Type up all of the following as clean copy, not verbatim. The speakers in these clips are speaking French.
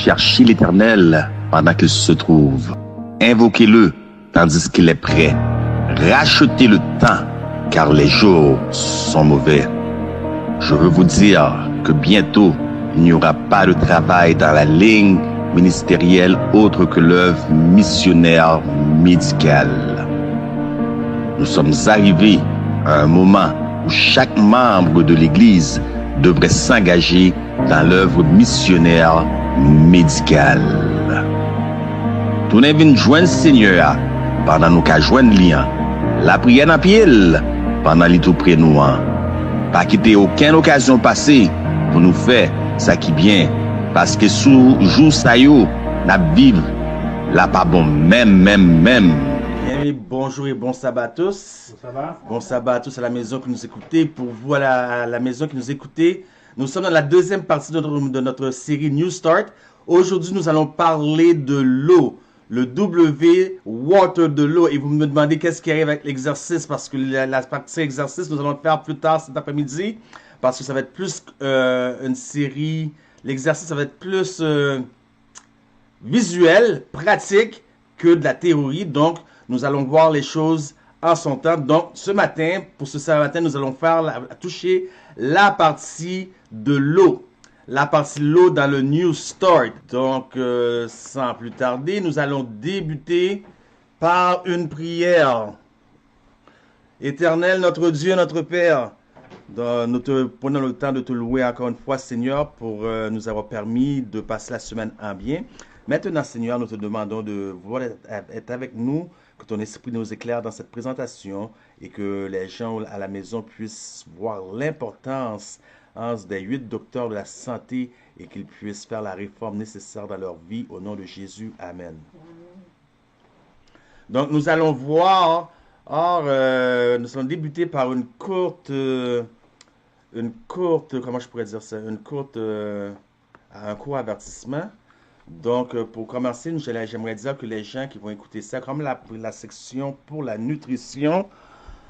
Cherchez l'Éternel pendant qu'il se trouve. Invoquez-le tandis qu'il est prêt. Rachetez le temps, car les jours sont mauvais. Je veux vous dire que bientôt, il n'y aura pas de travail dans la ligne ministérielle autre que l'œuvre missionnaire médicale. Nous sommes arrivés à un moment où chaque membre de l'Église devrait s'engager dans l'œuvre missionnaire médicale. Tout n'est venu joindre Seigneur pendant nous qu'à joindre lien. La prière dans pied pendant les tout près nous. Pas quitter aucune occasion passée pour nous faire ça qui bien. Parce que sous jour ça yo, n'a vivre là pas bon même. Bien, bonjour et bon sabbat à tous. Bon sabbat. Bon sabbat à tous à la maison que nous écoutez. Pour vous à la maison qui nous écoutez, nous sommes dans la deuxième partie de notre série New Start. Aujourd'hui, nous allons parler de l'eau. Le W, water de l'eau. Et vous me demandez qu'est-ce qui arrive avec l'exercice, parce que la partie exercice, nous allons le faire plus tard cet après-midi, parce que ça va être plus une série. L'exercice, ça va être plus visuel, pratique, que de la théorie. Donc, nous allons voir les choses en son temps. Donc, ce matin, pour ce matin, nous allons toucher la partie de l'eau. La partie de l'eau dans le New Start. Donc, sans plus tarder, nous allons débuter par une prière. Éternel, notre Dieu, notre Père, nous te prenons le temps de te louer encore une fois, Seigneur, pour nous avoir permis de passer la semaine en bien. Maintenant, Seigneur, nous te demandons de vouloir être avec nous, que ton esprit nous éclaire dans cette présentation et que les gens à la maison puissent voir l'importance des 8 docteurs de la santé et qu'ils puissent faire la réforme nécessaire dans leur vie au nom de Jésus. Amen. Donc, nous allons voir, nous allons débuter par une courte, comment je pourrais dire ça, un court avertissement. Donc, pour commencer, j'aimerais dire que les gens qui vont écouter ça, comme la section pour la nutrition,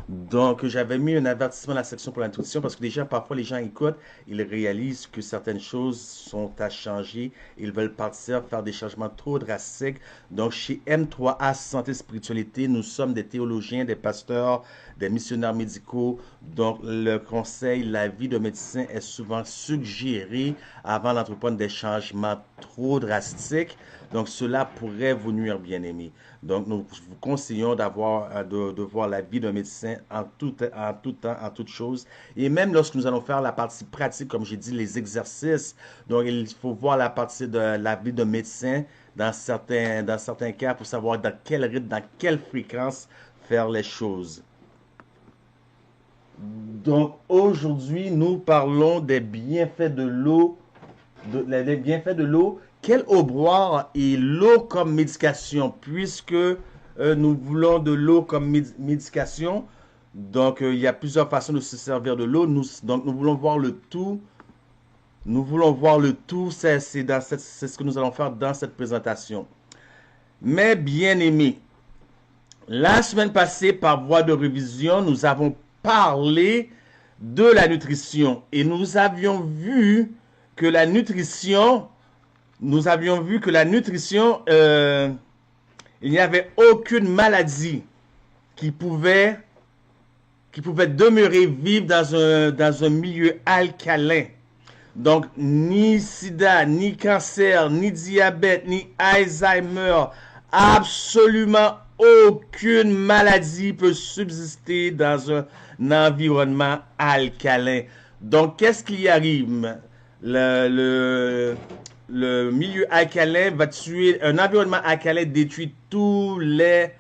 donc j'avais mis un avertissement dans la section pour la nutrition parce que déjà, parfois, les gens écoutent, ils réalisent que certaines choses sont à changer, ils veulent partir, faire des changements trop drastiques. Donc, chez M3A Santé Spiritualité, nous sommes des théologiens, des pasteurs, des missionnaires médicaux. Donc, le conseil, l'avis de médecin est souvent suggéré avant d'entreprendre des changements trop drastiques. Donc, cela pourrait vous nuire, bien-aimés. Donc, nous vous conseillons de voir l'avis d'un médecin en tout temps, en toute chose. Et même lorsque nous allons faire la partie pratique, comme j'ai dit, les exercices, donc il faut voir la partie de l'avis d'un médecin dans certains cas pour savoir dans quel rythme, dans quelle fréquence faire les choses. Donc, aujourd'hui, nous parlons des bienfaits de l'eau, les bienfaits de l'eau. Quelle eau boire et l'eau comme médication, puisque nous voulons de l'eau comme médication. Donc, il y a plusieurs façons de se servir de l'eau. Donc, nous voulons voir le tout. Nous voulons voir le tout. C'est ce que nous allons faire dans cette présentation. Mais bien aimés, la semaine passée, par voie de révision, nous avons parlé de la nutrition. Et nous avions vu que la nutrition... il n'y avait aucune maladie qui pouvait demeurer vive dans un milieu alcalin. Donc, ni sida, ni cancer, ni diabète, ni Alzheimer, absolument aucune maladie peut subsister dans un environnement alcalin. Donc, qu'est-ce qui arrive? Le milieu alcalin va tuer, un environnement alcalin détruit tous les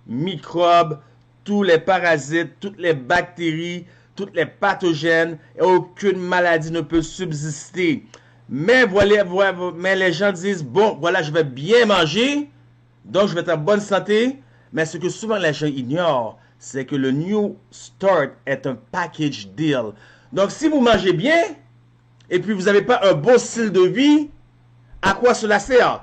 microbes, tous les parasites, toutes les bactéries, toutes les pathogènes, et aucune maladie ne peut subsister. Mais mais les gens disent, bon, voilà, je vais bien manger, donc je vais être en bonne santé, mais ce que souvent les gens ignorent, c'est que le New Start est un package deal. Donc si vous mangez bien, et puis vous n'avez pas un bon style de vie, à quoi cela sert?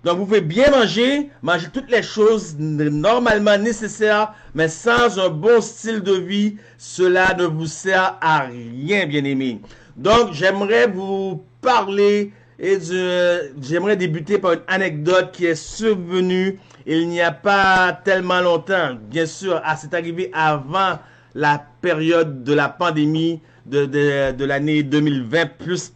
Donc vous pouvez bien manger toutes les choses normalement nécessaires, mais sans un bon style de vie, cela ne vous sert à rien, bien aimé. Donc j'aimerais vous parler J'aimerais débuter par une anecdote qui est survenue il n'y a pas tellement longtemps. Bien sûr, c'est arrivé avant la période de la pandémie de l'année 2020, plus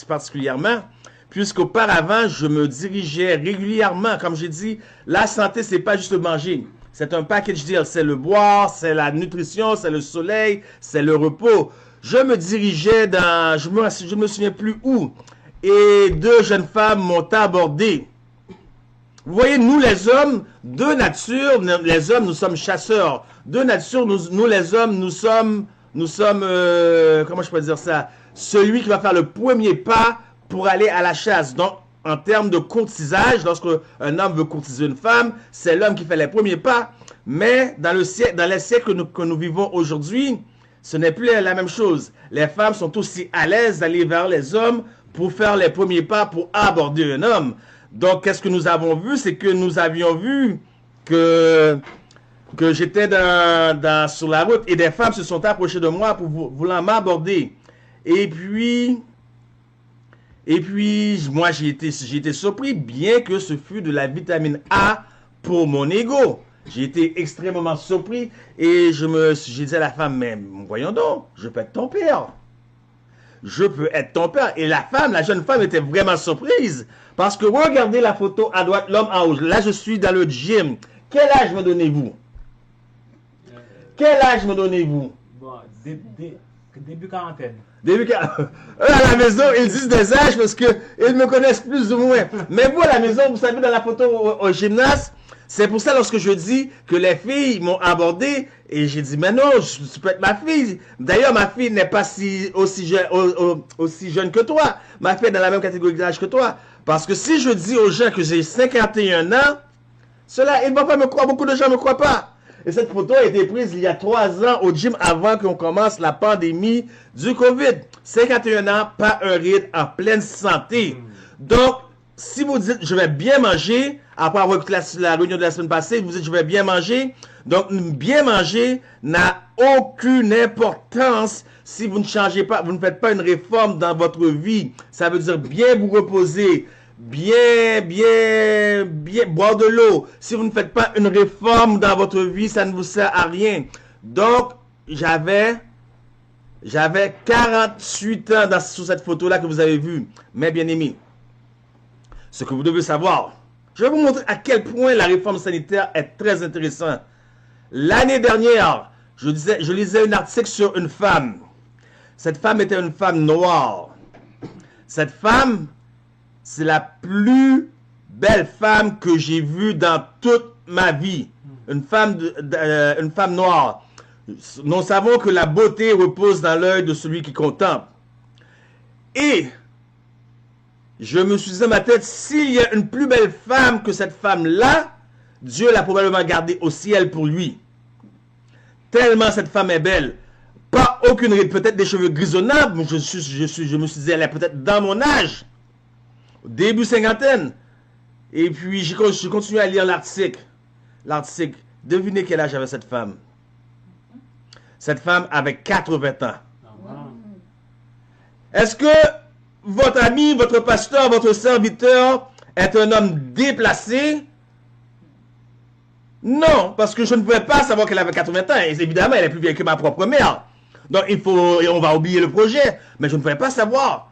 particulièrement. Puisqu'auparavant, je me dirigeais régulièrement. Comme j'ai dit, la santé, c'est pas juste manger. C'est un package deal. C'est le boire, c'est la nutrition, c'est le soleil, c'est le repos. Je me dirigeais je me souviens plus où. Et deux jeunes femmes m'ont abordé. Vous voyez, nous les hommes, de nature, les hommes, nous sommes chasseurs. De nature, nous les hommes, nous sommes, comment je peux dire ça? Celui qui va faire le premier pas pour aller à la chasse. Donc, en termes de courtisage, lorsque un homme veut courtiser une femme, c'est l'homme qui fait les premiers pas. Mais dans les siècles que nous vivons aujourd'hui, ce n'est plus la même chose. Les femmes sont aussi à l'aise d'aller vers les hommes pour faire les premiers pas pour aborder un homme. Donc, qu'est-ce que nous avons vu? C'est que nous avions vu que j'étais sur la route et des femmes se sont approchées de moi pour vouloir m'aborder. Et puis, moi, j'ai été surpris, bien que ce fût de la vitamine A pour mon ego. J'ai été extrêmement surpris et j'ai dit à la femme, mais voyons donc, je peux être ton père. Je peux être ton père. Et la jeune femme était vraiment surprise. Parce que regardez la photo à droite, l'homme en haut. Là, je suis dans le gym. Quel âge me donnez-vous? Quel âge me donnez-vous? Bon, début quarantaine. À la maison, ils disent des âges parce qu'ils me connaissent plus ou moins. Mais vous, à la maison, vous savez, dans la photo au gymnase, c'est pour ça, lorsque je dis que les filles m'ont abordé, et j'ai dit, mais non, tu peux être ma fille. D'ailleurs, ma fille n'est pas aussi jeune que toi. Ma fille est dans la même catégorie d'âge que toi. Parce que si je dis aux gens que j'ai 51 ans, ils ne vont pas me croire, beaucoup de gens ne me croient pas. Et cette photo a été prise il y a 3 ans au gym avant qu'on commence la pandémie du Covid. 51 ans, pas un ride, en pleine santé. Donc, si vous dites je vais bien manger, après avoir écouté la réunion de la semaine passée, vous dites je vais bien manger. Donc, bien manger n'a aucune importance si vous ne changez pas, vous ne faites pas une réforme dans votre vie. Ça veut dire bien vous reposer, bien boire de l'eau. Si vous ne faites pas une réforme dans votre vie, ça ne vous sert à rien. Donc, j'avais 48 ans sur cette photo-là que vous avez vue. Mais bien aimé, ce que vous devez savoir, je vais vous montrer à quel point la réforme sanitaire est très intéressante. L'année dernière, je lisais un article sur une femme. Cette femme était une femme noire. Cette femme, c'est la plus belle femme que j'ai vue dans toute ma vie. Une femme noire. Nous savons que la beauté repose dans l'œil de celui qui contemple. Et je me suis dit dans ma tête, s'il y a une plus belle femme que cette femme-là, Dieu l'a probablement gardée au ciel pour lui. Tellement cette femme est belle. Pas aucune ride, peut-être des cheveux grisonnables. Je me suis dit, elle est peut-être dans mon âge. Début cinquantaine. Et puis, je continue à lire l'article. L'article. Devinez quel âge avait cette femme. Cette femme avait 80 ans. Est-ce que votre ami, votre pasteur, votre serviteur est un homme déplacé? Non, parce que je ne pouvais pas savoir qu'elle avait 80 ans. Et évidemment, elle est plus vieille que ma propre mère. Donc, on va oublier le projet. Mais je ne pouvais pas savoir.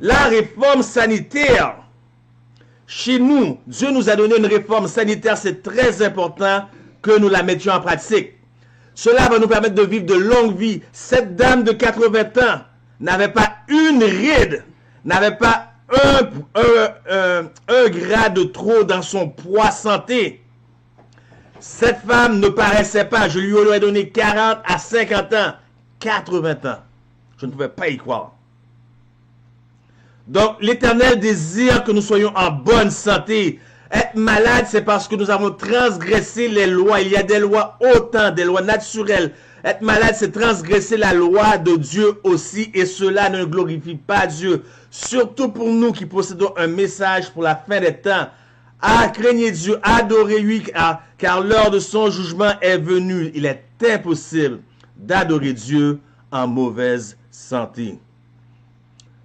La réforme sanitaire, chez nous, Dieu nous a donné une réforme sanitaire. C'est très important que nous la mettions en pratique. Cela va nous permettre de vivre de longues vies. Cette dame de 80 ans n'avait pas une ride, n'avait pas un gras de trop dans son poids santé. Cette femme ne paraissait pas, je lui aurais donné 40 à 50 ans, 80 ans. Je ne pouvais pas y croire. Donc, l'Éternel désire que nous soyons en bonne santé. Être malade, c'est parce que nous avons transgressé les lois. Il y a des lois autant, des lois naturelles. Être malade, c'est transgresser la loi de Dieu aussi, et cela ne glorifie pas Dieu. Surtout pour nous qui possédons un message pour la fin des temps. Ah, craignez Dieu, adorez-lui, car l'heure de son jugement est venue. Il est impossible d'adorer Dieu en mauvaise santé.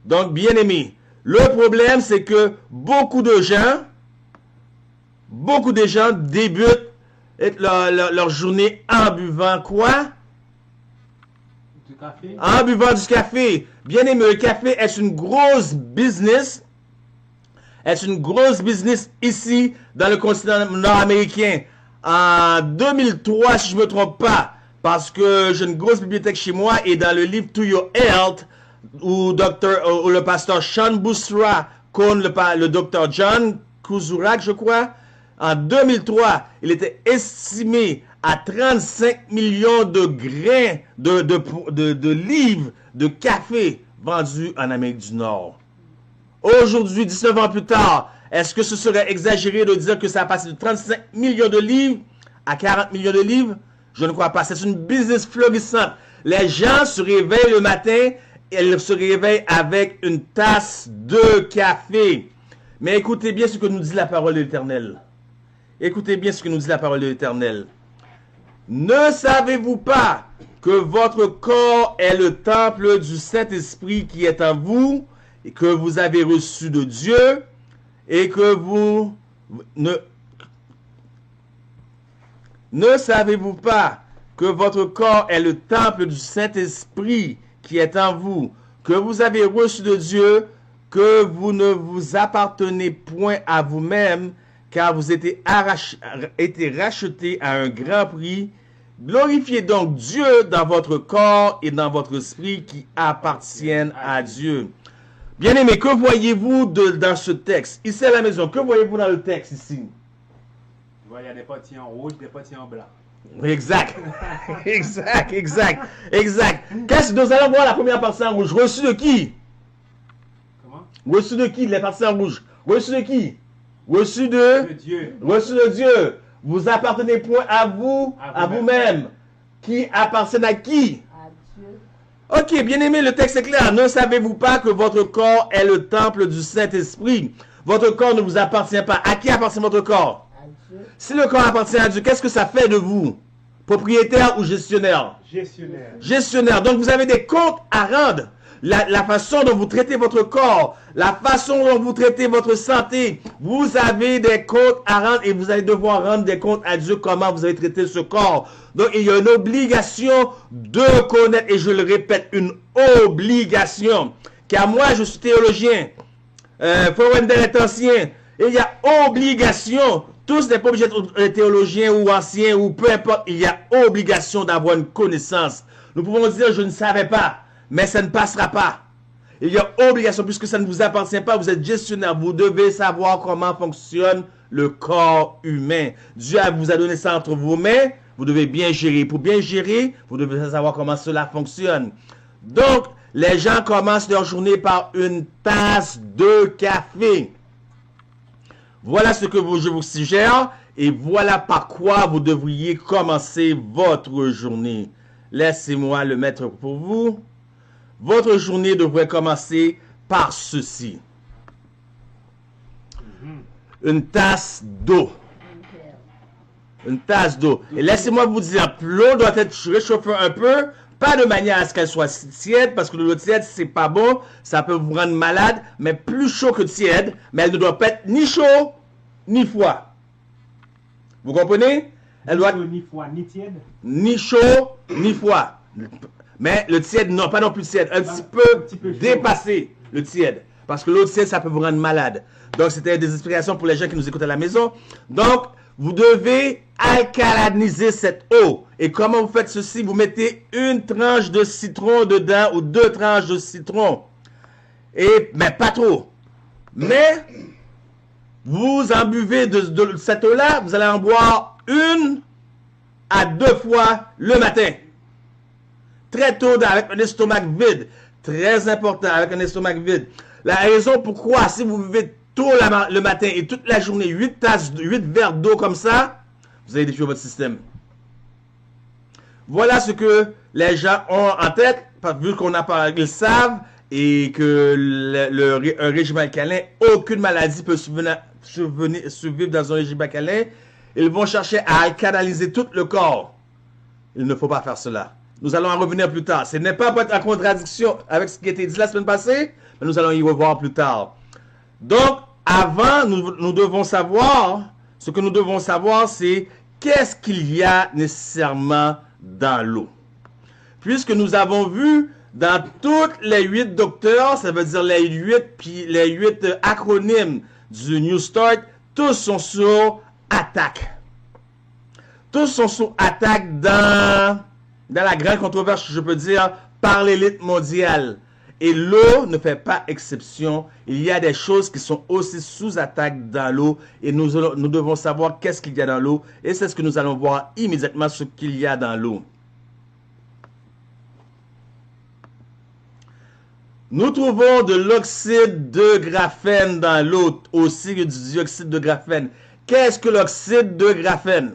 Donc, bien-aimés, Le problème, c'est que beaucoup de gens débutent leur journée en buvant quoi? Du café. En buvant du café. Bien aimé, le café est une grosse business. Est une grosse business ici dans le continent nord-américain. En 2003, si je ne me trompe pas, parce que j'ai une grosse bibliothèque chez moi et dans le livre To Your Health, où le pasteur Sean Busra contre le docteur John Kuzurak, je crois, en 2003, il était estimé à 35 millions de grains de livres de café vendus en Amérique du Nord. Aujourd'hui, 19 ans plus tard, est-ce que ce serait exagéré de dire que ça a passé de 35 millions de livres à 40 millions de livres? Je ne crois pas. C'est une business florissante. Les gens se réveillent le matin et ils se réveillent avec une tasse de café. Mais écoutez bien ce que nous dit la parole de l'Éternel. Écoutez bien ce que nous dit la parole de l'Éternel. Ne savez-vous pas que votre corps est le temple du Saint-Esprit qui est en vous et que vous avez reçu de Dieu et que vous ne savez-vous pas que votre corps est le temple du Saint-Esprit qui est en vous, que vous avez reçu de Dieu, que vous ne vous appartenez point à vous-même, car vous été rachetés à un grand prix. Glorifiez donc Dieu dans votre corps et dans votre esprit qui appartiennent à Dieu. Bien-aimés, que voyez-vous dans ce texte? Ici à la maison, que voyez-vous dans le texte ici? Il y a des parties en rouge, des parties en blanc. Exact. Exact. Qu'est-ce que nous allons voir la première partie en rouge? Reçu de qui? Comment? Reçu de qui les parties en rouge? Reçu de qui? Reçu de Dieu. Reçu de Dieu. Vous appartenez point à vous, à vous-même. Qui appartient à qui? À Dieu. Ok, bien aimé, le texte est clair. Ne savez-vous pas que votre corps est le temple du Saint-Esprit? Votre corps ne vous appartient pas. À qui appartient votre corps? À Dieu. Si le corps appartient à Dieu, qu'est-ce que ça fait de vous? Propriétaire ou gestionnaire? Gestionnaire. Gestionnaire. Donc vous avez des comptes à rendre. La façon dont vous traitez votre corps, la façon dont vous traitez votre santé, vous avez des comptes à rendre et vous allez devoir rendre des comptes à Dieu comment vous avez traité ce corps. Donc il y a une obligation de connaître, et je le répète, une obligation. Car moi je suis théologien, Wendell est ancien, et il y a obligation. Tous n'est pas obligé d'être théologien ou ancien ou peu importe, il y a obligation d'avoir une connaissance. Nous pouvons dire je ne savais pas. Mais ça ne passera pas. Il y a obligation, puisque ça ne vous appartient pas, vous êtes gestionnaire, vous devez savoir comment fonctionne le corps humain. Dieu vous a donné ça entre vos mains, vous devez bien gérer. Pour bien gérer, vous devez savoir comment cela fonctionne. Donc, les gens commencent leur journée par une tasse de café. Voilà ce que je vous suggère, et voilà par quoi vous devriez commencer votre journée. Laissez-moi le mettre pour vous. Votre journée devrait commencer par ceci. Une tasse d'eau. Une tasse d'eau. Et laissez-moi vous dire, l'eau doit être réchauffée un peu, pas de manière à ce qu'elle soit tiède, parce que l'eau tiède, c'est pas bon, ça peut vous rendre malade, mais plus chaud que tiède, mais elle ne doit pas être ni chaud, ni froid. Vous comprenez? Elle doit être Ni froid, ni tiède. ni chaud, ni froid. Mais le tiède, non, pas non plus tiède. Un petit peu dépasser le tiède. Parce que l'eau tiède, ça peut vous rendre malade. Donc, c'était des explications pour les gens qui nous écoutent à la maison. Donc, vous devez alcaliniser cette eau. Et comment vous faites ceci? Vous mettez une tranche de citron dedans ou 2 tranches de citron. Mais pas trop. Mais, vous en buvez de cette eau-là, vous allez en boire 1 à 2 fois le matin. Très tôt, avec un estomac vide. Très important, avec un estomac vide. La raison pourquoi, si vous buvez tôt le matin et toute la journée, 8 verres d'eau comme ça, vous allez détruire votre système. Voilà ce que les gens ont en tête, vu qu'on a parlé, ils savent, et que un régime alcalin, aucune maladie peut survivre dans un régime alcalin. Ils vont chercher à alcaliniser tout le corps. Il ne faut pas faire cela. Nous allons en revenir plus tard. Ce n'est pas en contradiction avec ce qui a été dit la semaine passée, mais nous allons y revoir plus tard. Donc, avant, nous devons savoir, ce que nous devons savoir, c'est qu'est-ce qu'il y a nécessairement dans l'eau. Puisque nous avons vu dans toutes les 8 docteurs, ça veut dire les 8 acronymes du New Start, tous sont sur attaque. Tous sont sur attaque dans la grande controverse, je peux dire, par l'élite mondiale. Et l'eau ne fait pas exception. Il y a des choses qui sont aussi sous attaque dans l'eau. Et nous devons savoir qu'est-ce qu'il y a dans l'eau. Et c'est ce que nous allons voir immédiatement, ce qu'il y a dans l'eau. Nous trouvons de l'oxyde de graphène dans l'eau, aussi que du dioxyde de graphène. Qu'est-ce que l'oxyde de graphène?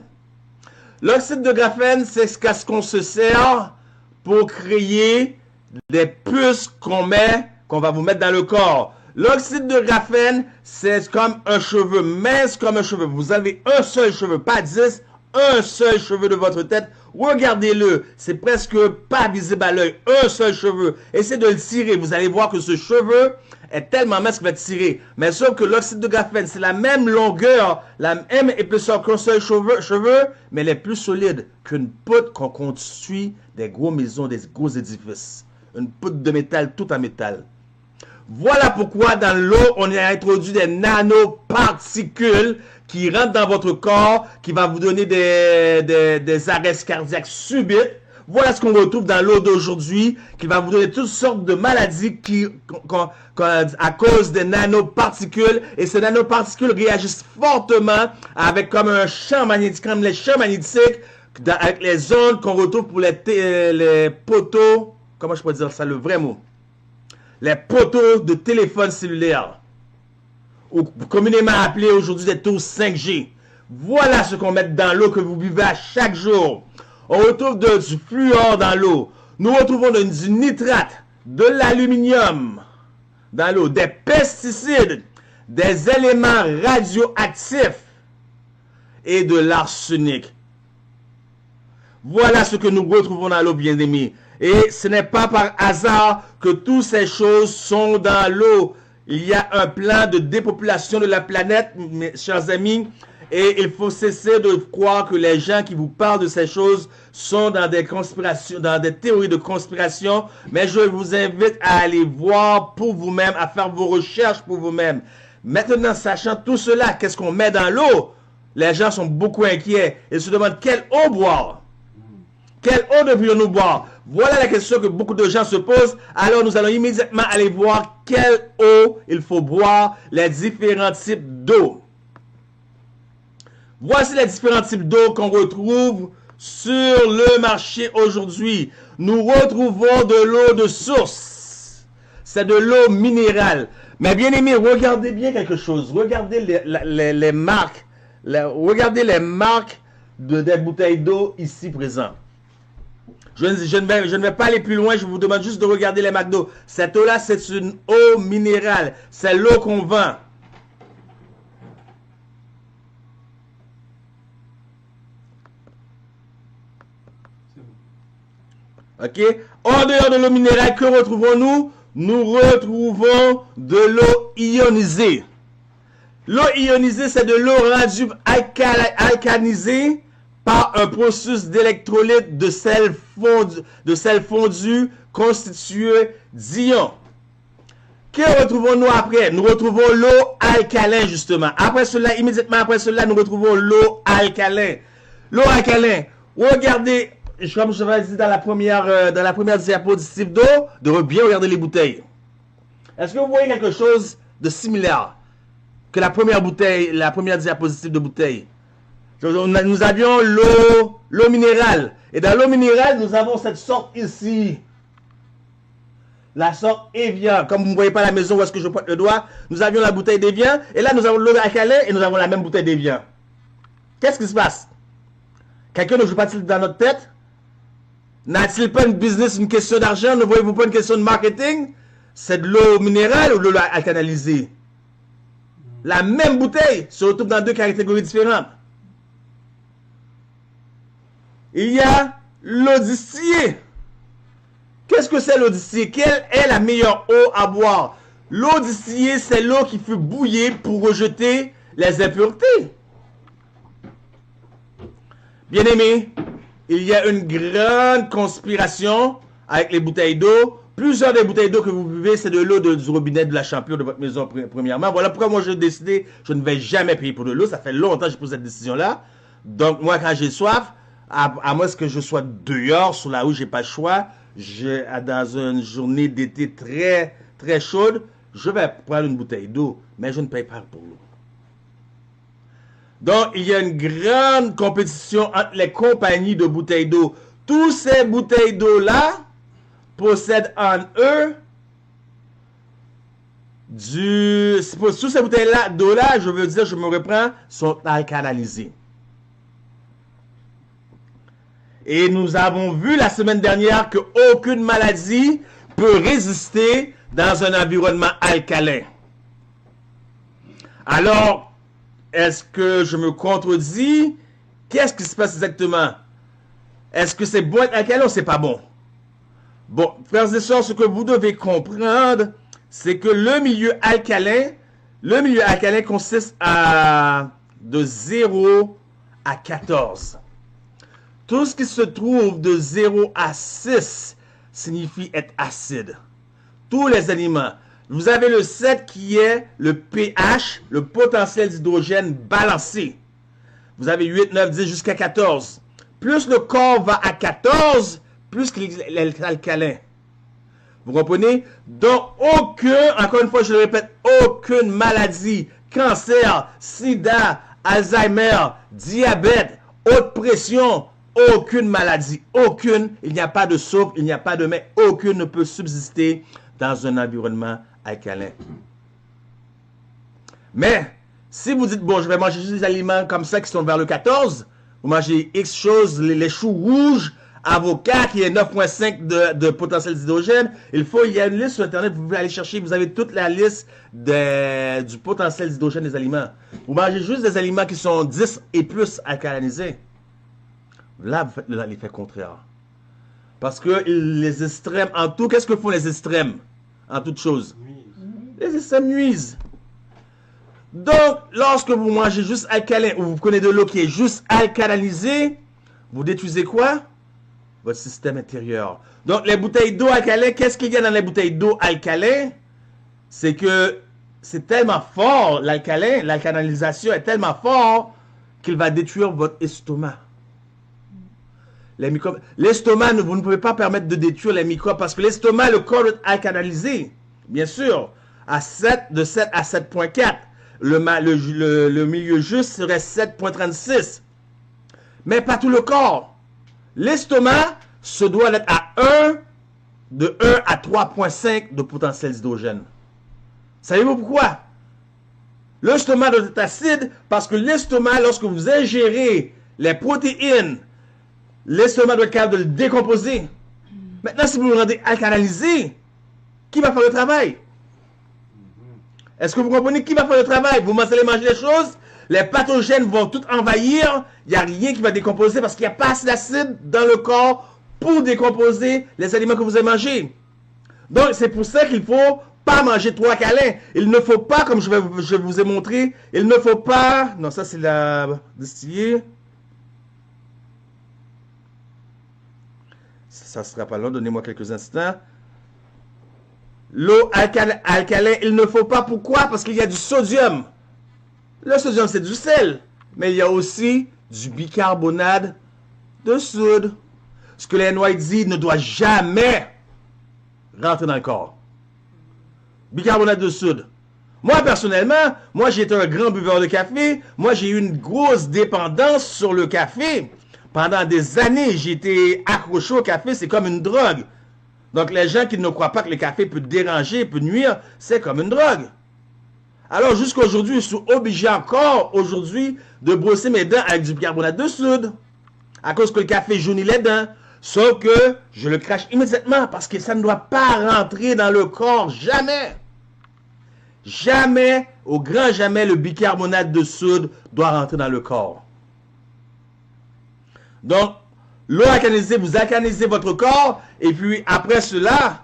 L'oxyde de graphène, c'est ce qu'on se sert pour créer des puces qu'on va vous mettre dans le corps. L'oxyde de graphène, c'est comme un cheveu, mince comme un cheveu. Vous avez un seul cheveu, pas 10, un seul cheveu de votre tête. Regardez-le, c'est presque pas visible à l'œil, un seul cheveu. Essayez de le tirer, vous allez voir que ce cheveu est tellement mince qu'il va tirer. Mais sauf que l'oxyde de graphène, c'est la même longueur, la même épaisseur qu'un seul cheveu, mais elle est plus solide qu'une poutre qu'on construit des grosses maisons, des gros édifices. Une poutre de métal, tout en métal. Voilà pourquoi dans l'eau, on a introduit des nanoparticules qui rentrent dans votre corps, qui va vous donner des arrêts cardiaques subites. Voilà ce qu'on retrouve dans l'eau d'aujourd'hui, qui va vous donner toutes sortes de maladies à cause des nanoparticules. Et ces nanoparticules réagissent fortement avec comme un champ magnétique, comme les champs magnétiques, avec les ondes qu'on retrouve pour les poteaux. Comment je peux dire ça, le vrai mot? Les poteaux de téléphone cellulaire, ou communément appelés aujourd'hui des tours 5G. Voilà ce qu'on met dans l'eau que vous buvez à chaque jour. On retrouve du fluor dans l'eau. Nous retrouvons du nitrate, de l'aluminium dans l'eau, des pesticides, des éléments radioactifs et de l'arsenic. Voilà ce que nous retrouvons dans l'eau, bien-aimés. Et ce n'est pas par hasard que toutes ces choses sont dans l'eau. Il y a un plan de dépopulation de la planète, mes chers amis, et il faut cesser de croire que les gens qui vous parlent de ces choses sont dans des conspirations, dans des théories de conspiration, mais je vous invite à aller voir pour vous-même, à faire vos recherches pour vous-même. Maintenant, sachant tout cela, qu'est-ce qu'on met dans l'eau? Les gens sont beaucoup inquiets et se demandent quelle eau boire. Quelle eau devrions-nous boire? Voilà la question que beaucoup de gens se posent. Alors nous allons immédiatement aller voir quelle eau il faut boire, les différents types d'eau. Voici les différents types d'eau qu'on retrouve sur le marché aujourd'hui. Nous retrouvons de l'eau de source. C'est de l'eau minérale. Mais bien aimé, regardez bien quelque chose. Regardez les marques. Regardez les marques des bouteilles d'eau ici présentes. Je ne vais pas aller plus loin, je vous demande juste de regarder les marques d'eau. Cette eau-là, c'est une eau minérale. C'est l'eau qu'on vend. Ok? En dehors de l'eau minérale, que retrouvons-nous? Nous retrouvons de l'eau ionisée. L'eau ionisée, c'est de l'eau rendue alcanisée par un processus d'électrolyte de sel fondu constitué d'ions. Que retrouvons-nous après? Nous retrouvons l'eau alcalin, justement. Après cela, immédiatement après cela, nous retrouvons l'eau alcalin. L'eau alcalin, regardez, comme je l'ai dit dans la première diapositive d'eau, de bien regarder les bouteilles. Est-ce que vous voyez quelque chose de similaire que la première diapositive de bouteille? Nous avions l'eau minérale. Et dans l'eau minérale, nous avons cette sorte ici. La sorte Evian. Comme vous ne voyez pas à la maison où est-ce que je pointe le doigt, nous avions la bouteille d'Evian. Et là, nous avons l'eau alcalin et nous avons la même bouteille d'Evian. Qu'est-ce qui se passe? Quelqu'un ne joue pas-il dans notre tête? N'a-t-il pas une business, une question d'argent? Ne voyez-vous pas une question de marketing? C'est de l'eau minérale ou de l'eau alcalinalisée? La même bouteille se retrouve dans deux catégories différentes. Il y a l'eau distillée. Qu'est-ce que c'est l'eau distillée? Quelle est la meilleure eau à boire? L'eau distillée, c'est l'eau qui fut bouillie pour rejeter les impuretés. Bien-aimés, il y a une grande conspiration avec les bouteilles d'eau. Plusieurs des bouteilles d'eau que vous buvez, c'est de l'eau du robinet de la champion de votre maison, premièrement. Voilà pourquoi moi, j'ai décidé, je ne vais jamais payer pour de l'eau. Ça fait longtemps que j'ai pris cette décision-là. Donc, moi, quand j'ai soif, à moins que je sois dehors, sur la route, j'ai pas le choix. Dans une journée d'été très, très chaude, je vais prendre une bouteille d'eau, mais je ne paye pas pour l'eau. Donc, il y a une grande compétition entre les compagnies de bouteilles d'eau. Tous ces bouteilles d'eau-là possèdent en eux tous ces bouteilles d'eau-là, je veux dire, je me reprends, sont alcalinisées. Et nous avons vu la semaine dernière qu'aucune maladie peut résister dans un environnement alcalin. Alors, est-ce que je me contredis? Qu'est-ce qui se passe exactement? Est-ce que c'est bon être alcalin ou c'est pas bon? Bon, frères et sœurs, ce que vous devez comprendre, c'est que le milieu alcalin consiste de 0 à 14. Tout ce qui se trouve de 0 à 6 signifie être acide. Tous les aliments. Vous avez le 7 qui est le pH, le potentiel d'hydrogène balancé. Vous avez 8, 9, 10 jusqu'à 14. Plus le corps va à 14, plus qu'il est alcalin. Vous comprenez? Donc, encore une fois, je le répète, aucune maladie, cancer, sida, Alzheimer, diabète, haute pression, aucune maladie, aucune, il n'y a pas de sauf, il n'y a pas de mais, aucune ne peut subsister dans un environnement alcalin. Mais, si vous dites, bon, je vais manger juste des aliments comme ça qui sont vers le 14, vous mangez X choses, les choux rouges, avocat qui est 9,5 de potentiel d'hydrogène, il y a une liste sur Internet, vous pouvez aller chercher, vous avez toute la liste du potentiel d'hydrogène des aliments. Vous mangez juste des aliments qui sont 10 et plus alcalinisés. Là, vous faites l'effet contraire. Parce que les extrêmes, en tout, qu'est-ce que font les extrêmes? En toute chose. Les extrêmes nuisent. Donc, lorsque vous mangez juste alcalin, ou vous prenez de l'eau qui est juste alcalinisée, vous détruisez quoi? Votre système intérieur. Donc, les bouteilles d'eau alcalin, qu'est-ce qu'il y a dans les bouteilles d'eau alcalin? C'est que c'est tellement fort, l'alcalinisation est tellement fort qu'il va détruire votre estomac. Les microbes. L'estomac, vous ne pouvez pas permettre de détruire les microbes parce que l'estomac, le corps est alcalinisé, bien sûr, de 7 à 7,4. Le milieu juste serait 7,36. Mais pas tout le corps. L'estomac se doit être de 1 à 3,5 de potentiel d'hydrogène. Savez-vous pourquoi? L'estomac doit être acide parce que l'estomac, lorsque vous ingérez les protéines, l'estomac doit être capable de le décomposer. Maintenant, si vous le rendez alcalinisé, qui va faire le travail? Est-ce que vous comprenez qui va faire le travail? Vous allez manger les choses, les pathogènes vont tout envahir, il n'y a rien qui va décomposer parce qu'il n'y a pas assez d'acide dans le corps pour décomposer les aliments que vous avez mangés. Donc, c'est pour ça qu'il ne faut pas manger trop alcalin. Il ne faut pas, comme je vous ai montré, il ne faut pas... Non, ça c'est la distillée. Ça ne sera pas long, donnez-moi quelques instants. L'eau alcalin, il ne faut pas. Pourquoi? Parce qu'il y a du sodium. Le sodium, c'est du sel. Mais il y a aussi du bicarbonate de soude. Ce que les NYC disent ne doit jamais rentrer dans le corps. Bicarbonate de soude. Moi, personnellement, j'ai été un grand buveur de café. Moi, j'ai eu une grosse dépendance sur le café. Pendant des années, j'ai été accroché au café. C'est comme une drogue. Donc, les gens qui ne croient pas que le café peut déranger, peut nuire, c'est comme une drogue. Alors, jusqu'à aujourd'hui, je suis obligé encore, aujourd'hui, de brosser mes dents avec du bicarbonate de soude. À cause que le café jaunit les dents. Sauf que je le crache immédiatement parce que ça ne doit pas rentrer dans le corps. Jamais. Jamais, au grand jamais, le bicarbonate de soude doit rentrer dans le corps. Donc, L'eau alcalinisée, vous alcalinisez votre corps, et puis après cela,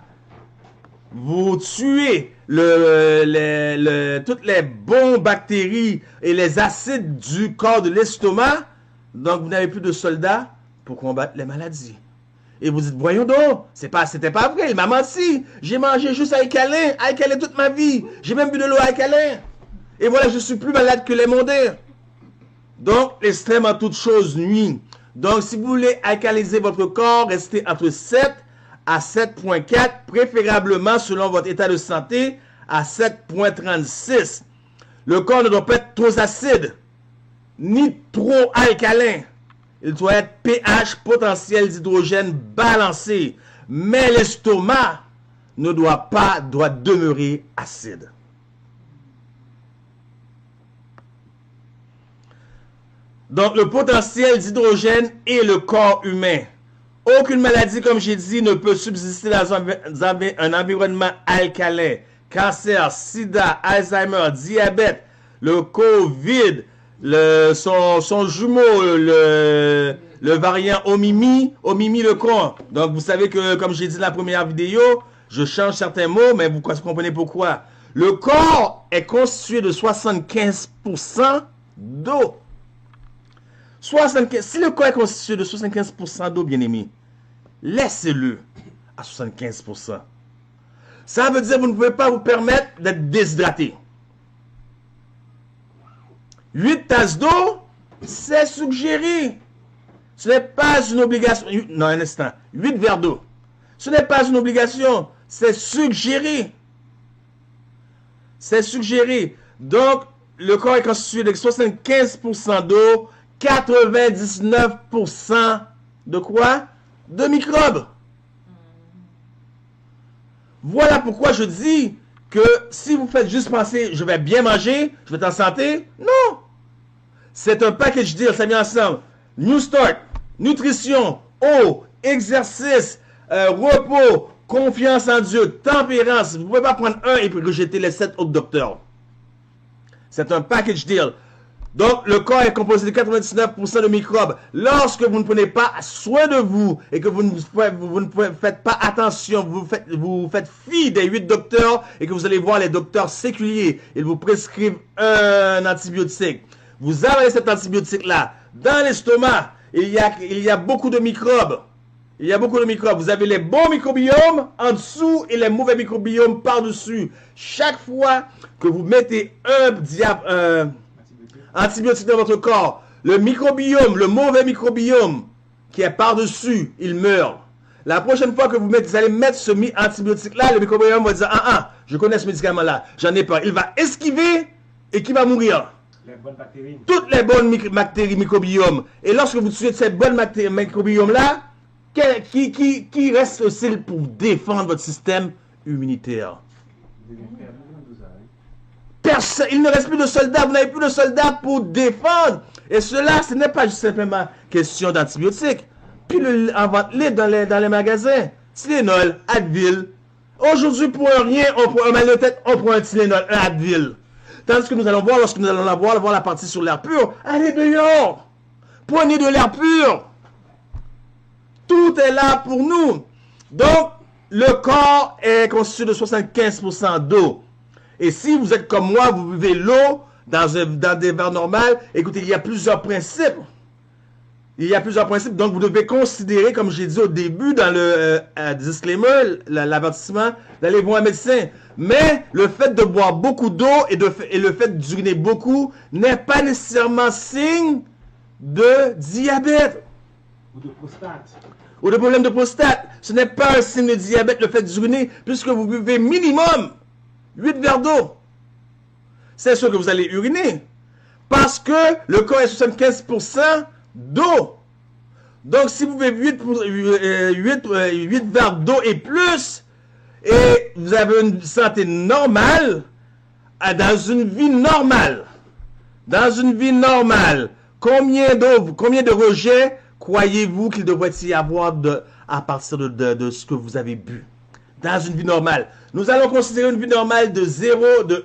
vous tuez toutes les bonnes bactéries et les acides du corps de l'estomac. Donc, vous n'avez plus de soldats pour combattre les maladies. Et vous dites, voyons donc, c'était pas vrai, il m'a menti. J'ai mangé juste alcalin toute ma vie. J'ai même bu de l'eau alcalin. Et voilà, je suis plus malade que les mondains. Donc, l'extrême en toute chose nuit. Donc, si vous voulez alcaliser votre corps, restez entre 7 à 7.4, préférablement selon votre état de santé, à 7.36. Le corps ne doit pas être trop acide, ni trop alcalin. Il doit être pH, potentiel d'hydrogène balancé. Mais l'estomac doit demeurer acide. Donc, le potentiel d'hydrogène et le corps humain. Aucune maladie, comme j'ai dit, ne peut subsister dans un environnement alcalin. Cancer, sida, Alzheimer, diabète, le COVID, son jumeau, le variant Omimi le con. Donc, vous savez que, comme j'ai dit dans la première vidéo, je change certains mots, mais vous comprenez pourquoi. Le corps est constitué de 75% d'eau. Si le corps est constitué de 75% d'eau, bien aimé, laissez-le à 75%. Ça veut dire que vous ne pouvez pas vous permettre d'être déshydraté. 8 tasses d'eau, c'est suggéré. Ce n'est pas une obligation. Non, un instant. 8 verres d'eau. Ce n'est pas une obligation, c'est suggéré. C'est suggéré. Donc, le corps est constitué de 75% d'eau, 99% de quoi? De microbes. Voilà pourquoi je dis que si vous faites juste penser, je vais bien manger, je vais être en santé, non. C'est un package deal, ça vient ensemble. New Start, nutrition, eau, exercice, repos, confiance en Dieu, tempérance. Vous ne pouvez pas prendre un et puis rejeter les 7 autres docteurs. C'est un package deal. Donc, le corps est composé de 99% de microbes. Lorsque vous ne prenez pas soin de vous et que vous ne faites pas attention, vous faites fi des 8 docteurs et que vous allez voir les docteurs séculiers, ils vous prescrivent un antibiotique. Vous avez cet antibiotique-là. Dans l'estomac, il y a beaucoup de microbes. Il y a beaucoup de microbes. Vous avez les bons microbiomes en dessous et les mauvais microbiomes par-dessus. Chaque fois que vous mettez un antibiotique dans votre corps, le microbiome, le mauvais microbiome qui est par-dessus, il meurt. La prochaine fois que vous allez mettre ce antibiotique-là, le microbiome va dire, je connais ce médicament-là, j'en ai pas. Il va esquiver et qui va mourir. Les bonnes bactéries. Toutes les bonnes bactéries microbiomes. Et lorsque vous tuez ces bonnes bactéries microbiomes-là, qui reste-t-il pour défendre votre système immunitaire? Personne, il ne reste plus de soldats, vous n'avez plus de soldats pour défendre. Et cela, ce n'est pas juste simplement question d'antibiotiques. Puis invente-les dans les magasins. Tylenol, Advil. Aujourd'hui, pour rien, on prend un mal de tête, on prend un Tylenol, un Advil. Tandis que nous allons voir, lorsque nous allons voir la partie sur l'air pur, allez dehors. Prenez de l'air pur. Tout est là pour nous. Donc, le corps est constitué de 75% d'eau. Et si vous êtes comme moi, vous buvez l'eau dans des verres normaux, écoutez, il y a plusieurs principes. Il y a plusieurs principes. Donc, vous devez considérer, comme j'ai dit au début, dans le disclaimer, l'avertissement, d'aller voir un médecin. Mais le fait de boire beaucoup d'eau et le fait d'uriner beaucoup n'est pas nécessairement signe de diabète. Ou de prostate. Ou de problème de prostate. Ce n'est pas un signe de diabète, le fait d'uriner, puisque vous buvez minimum 8 verres d'eau. C'est sûr que vous allez uriner. Parce que le corps est 75% d'eau. Donc, si vous buvez 8 verres d'eau et plus, et vous avez une santé normale, dans une vie normale, combien de rejets croyez-vous qu'il devrait y avoir à partir de ce que vous avez bu? Dans une vie normale. Nous allons considérer une vie normale de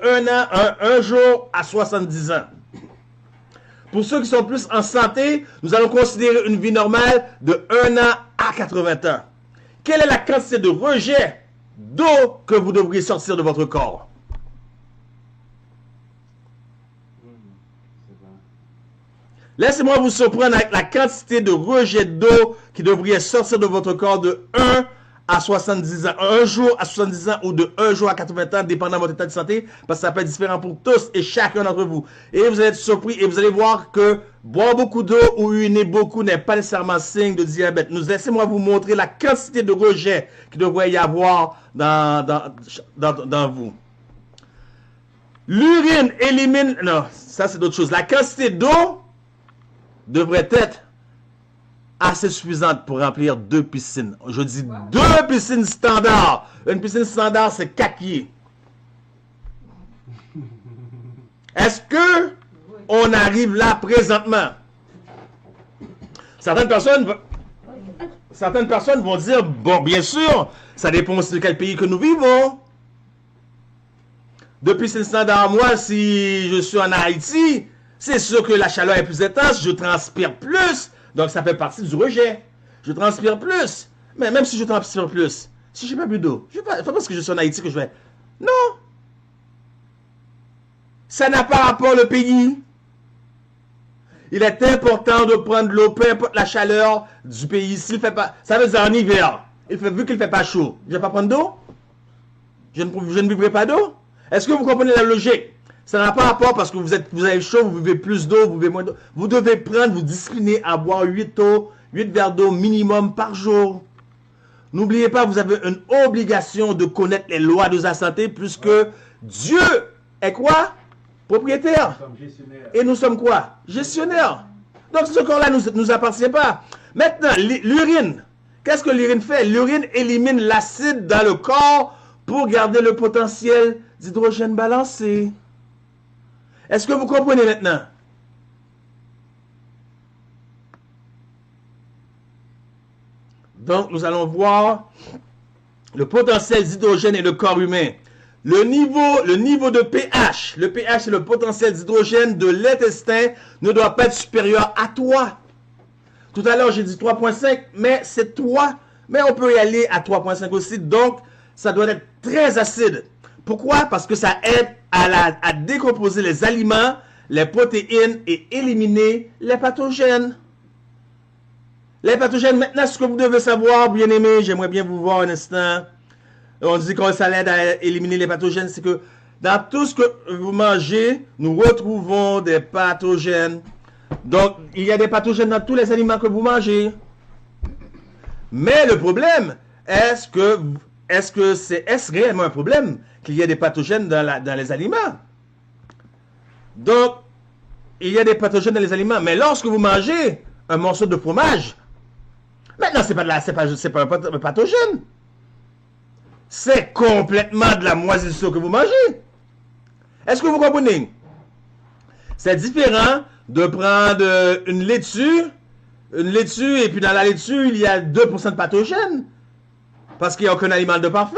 1 an, un jour à 70 ans. Pour ceux qui sont plus en santé, nous allons considérer une vie normale de 1 an à 80 ans. Quelle est la quantité de rejet d'eau que vous devriez sortir de votre corps? Laissez-moi vous surprendre avec la quantité de rejet d'eau qui devrait sortir de votre corps de 1 à 70 ans. Un jour à 70 ans ou de 1 jour à 80 ans, dépendant de votre état de santé, parce que ça peut être différent pour tous et chacun d'entre vous. Et vous allez être surpris et vous allez voir que boire beaucoup d'eau ou uriner beaucoup n'est pas nécessairement signe de diabète. Laissez-moi vous montrer la quantité de rejet qu'il devrait y avoir dans vous. L'urine élimine... Non, ça c'est d'autres choses. La quantité d'eau devrait être assez suffisante pour remplir 2 piscines. Je dis 2 piscines standards. Une piscine standard, c'est 4 pieds. Est-ce que on arrive là présentement? Certaines personnes vont dire, bon, bien sûr, ça dépend aussi de quel pays que nous vivons. 2 piscines standards, moi, si je suis en Haïti, c'est sûr que la chaleur est plus intense, je transpire plus. Donc, ça fait partie du rejet. Je transpire plus. Mais même si je transpire plus, si je n'ai pas bu d'eau, c'est pas parce que je suis en Haïti que je vais... Non. Ça n'a pas rapport le pays. Il est important de prendre de l'eau, peu importe la chaleur du pays. S'il fait pas... Ça veut dire en hiver. Vu qu'il ne fait pas chaud, je ne vais pas prendre d'eau? Je ne buvrai pas d'eau? Est-ce que vous comprenez la logique? Ça n'a pas rapport parce que vous avez chaud, vous buvez plus d'eau, vous buvez moins d'eau. Vous devez vous discipliner à boire 8 verres d'eau minimum par jour. N'oubliez pas, vous avez une obligation de connaître les lois de la santé puisque Dieu est quoi? Propriétaire. Nous sommes gestionnaires. Et nous sommes quoi? Gestionnaires. Donc ce corps-là ne nous appartient pas. Maintenant, l'urine. Qu'est-ce que l'urine fait? L'urine élimine l'acide dans le corps pour garder le potentiel d'hydrogène balancé. Est-ce que vous comprenez maintenant? Donc, nous allons voir le potentiel d'hydrogène et le corps humain. Le niveau de pH, le pH c'est le potentiel d'hydrogène de l'intestin, ne doit pas être supérieur à 3. Tout à l'heure, j'ai dit 3,5, mais c'est 3. Mais on peut y aller à 3,5 aussi. Donc, ça doit être très acide. Pourquoi? Parce que ça aide à décomposer les aliments, les protéines et éliminer les pathogènes. Les pathogènes, maintenant, ce que vous devez savoir, bien aimé, j'aimerais bien vous voir un instant. On dit que ça aide à éliminer les pathogènes, c'est que dans tout ce que vous mangez, nous retrouvons des pathogènes. Donc, il y a des pathogènes dans tous les aliments que vous mangez. Mais le problème, est-ce réellement un problème qu'il y ait des pathogènes dans les aliments? Donc, il y a des pathogènes dans les aliments. Mais lorsque vous mangez un morceau de fromage, maintenant, c'est pas un pathogène. C'est complètement de la moisissure que vous mangez. Est-ce que vous comprenez? C'est différent de prendre une laitue, et puis dans la laitue, il y a 2% de pathogènes. Parce qu'il n'y a aucun aliment de parfait.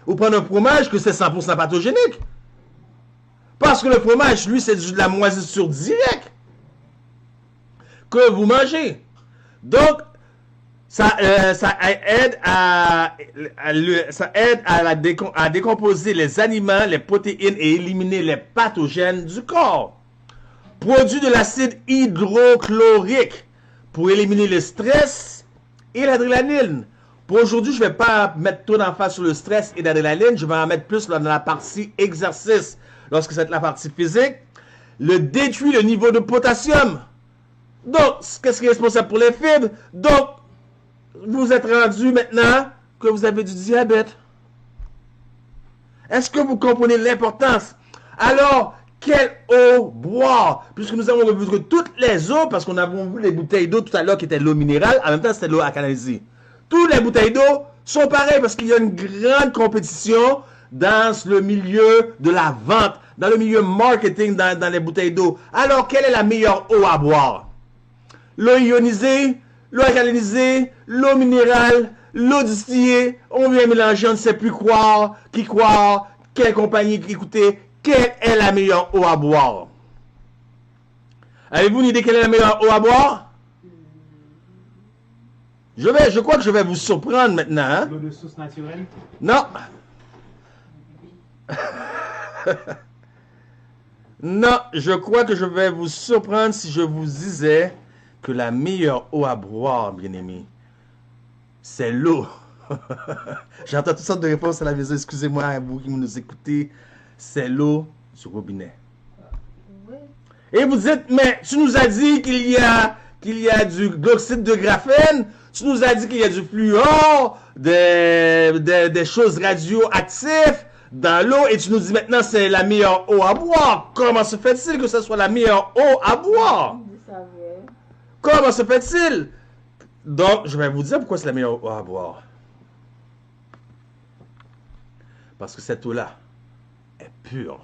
Ou prendre un fromage que c'est 100% pathogénique. Parce que le fromage, lui, c'est de la moisissure directe que vous mangez. Donc, ça aide à décomposer les aliments, les protéines et éliminer les pathogènes du corps. Produit de l'acide hydrochlorique pour éliminer le stress et l'adrénaline. Pour aujourd'hui, je ne vais pas mettre trop d'emphase sur le stress et l'adrénaline. Je vais en mettre plus dans la partie exercice. Lorsque c'est la partie physique, le détruit le niveau de potassium. Donc, qu'est-ce qui est responsable pour les fibres? Donc, vous êtes rendu maintenant que vous avez du diabète. Est-ce que vous comprenez l'importance? Alors, quelle eau boire? Puisque nous avons revu que toutes les eaux, parce qu'on a vu les bouteilles d'eau tout à l'heure qui étaient de l'eau minérale, en même temps c'était de l'eau à canaliser. Toutes les bouteilles d'eau sont pareilles parce qu'il y a une grande compétition dans le milieu de la vente, dans le milieu marketing dans les bouteilles d'eau. Alors, quelle est la meilleure eau à boire? L'eau ionisée, l'eau alcalinisée, l'eau minérale, l'eau distillée. On vient mélanger, on ne sait plus qui croire, quelle compagnie écouter. Quelle est la meilleure eau à boire? Avez-vous une idée quelle est la meilleure eau à boire? Je crois que je vais vous surprendre maintenant. Hein? L'eau de source naturelle. Non. Non, je crois que je vais vous surprendre si je vous disais que la meilleure eau à boire, bien-aimé, c'est l'eau. J'entends toutes sortes de réponses à la maison. Excusez-moi, vous qui nous écoutez. C'est l'eau du robinet. Et vous dites, mais tu nous as dit qu'il y a de l'oxyde de graphène, tu nous as dit qu'il y a du fluor, des choses radioactives dans l'eau, et tu nous dis maintenant c'est la meilleure eau à boire. Comment se fait-il que ce soit la meilleure eau à boire? Comment se fait-il? Donc, je vais vous dire pourquoi c'est la meilleure eau à boire. Parce que cette eau-là est pure.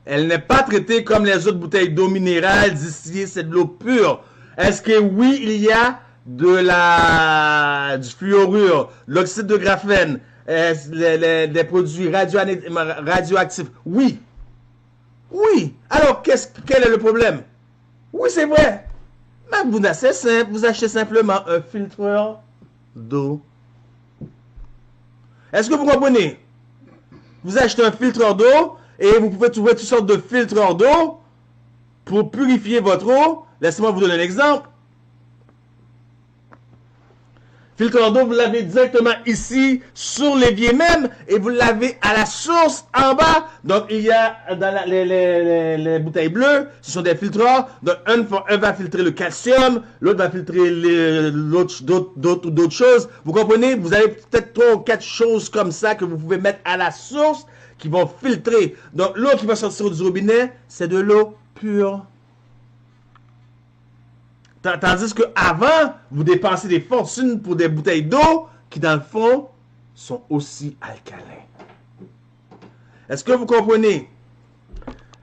Elle n'est pas traitée comme les autres bouteilles d'eau minérale distillée, c'est de l'eau pure. Est-ce que oui, il y a du fluorure, l'oxyde de graphène, des produits radioactifs? Oui. Oui. Alors, quel est le problème? Oui, c'est vrai. Mais c'est simple, vous achetez simplement un filtreur d'eau. Est-ce que vous comprenez? Vous achetez un filtreur d'eau et vous pouvez trouver toutes sortes de filtreurs d'eau pour purifier votre eau. Laissez-moi vous donner un exemple. Filtreur d'eau, vous l'avez directement ici, sur l'évier même, et vous l'avez à la source en bas. Donc, il y a dans les bouteilles bleues, ce sont des filtreurs. Donc, un va filtrer le calcium, l'autre va filtrer d'autres choses. Vous comprenez? Vous avez peut-être 3 ou 4 choses comme ça que vous pouvez mettre à la source qui vont filtrer. Donc, l'eau qui va sortir du robinet, c'est de l'eau pure. Tandis qu'avant, vous dépensez des fortunes pour des bouteilles d'eau qui, dans le fond, sont aussi alcalins. Est-ce que vous comprenez?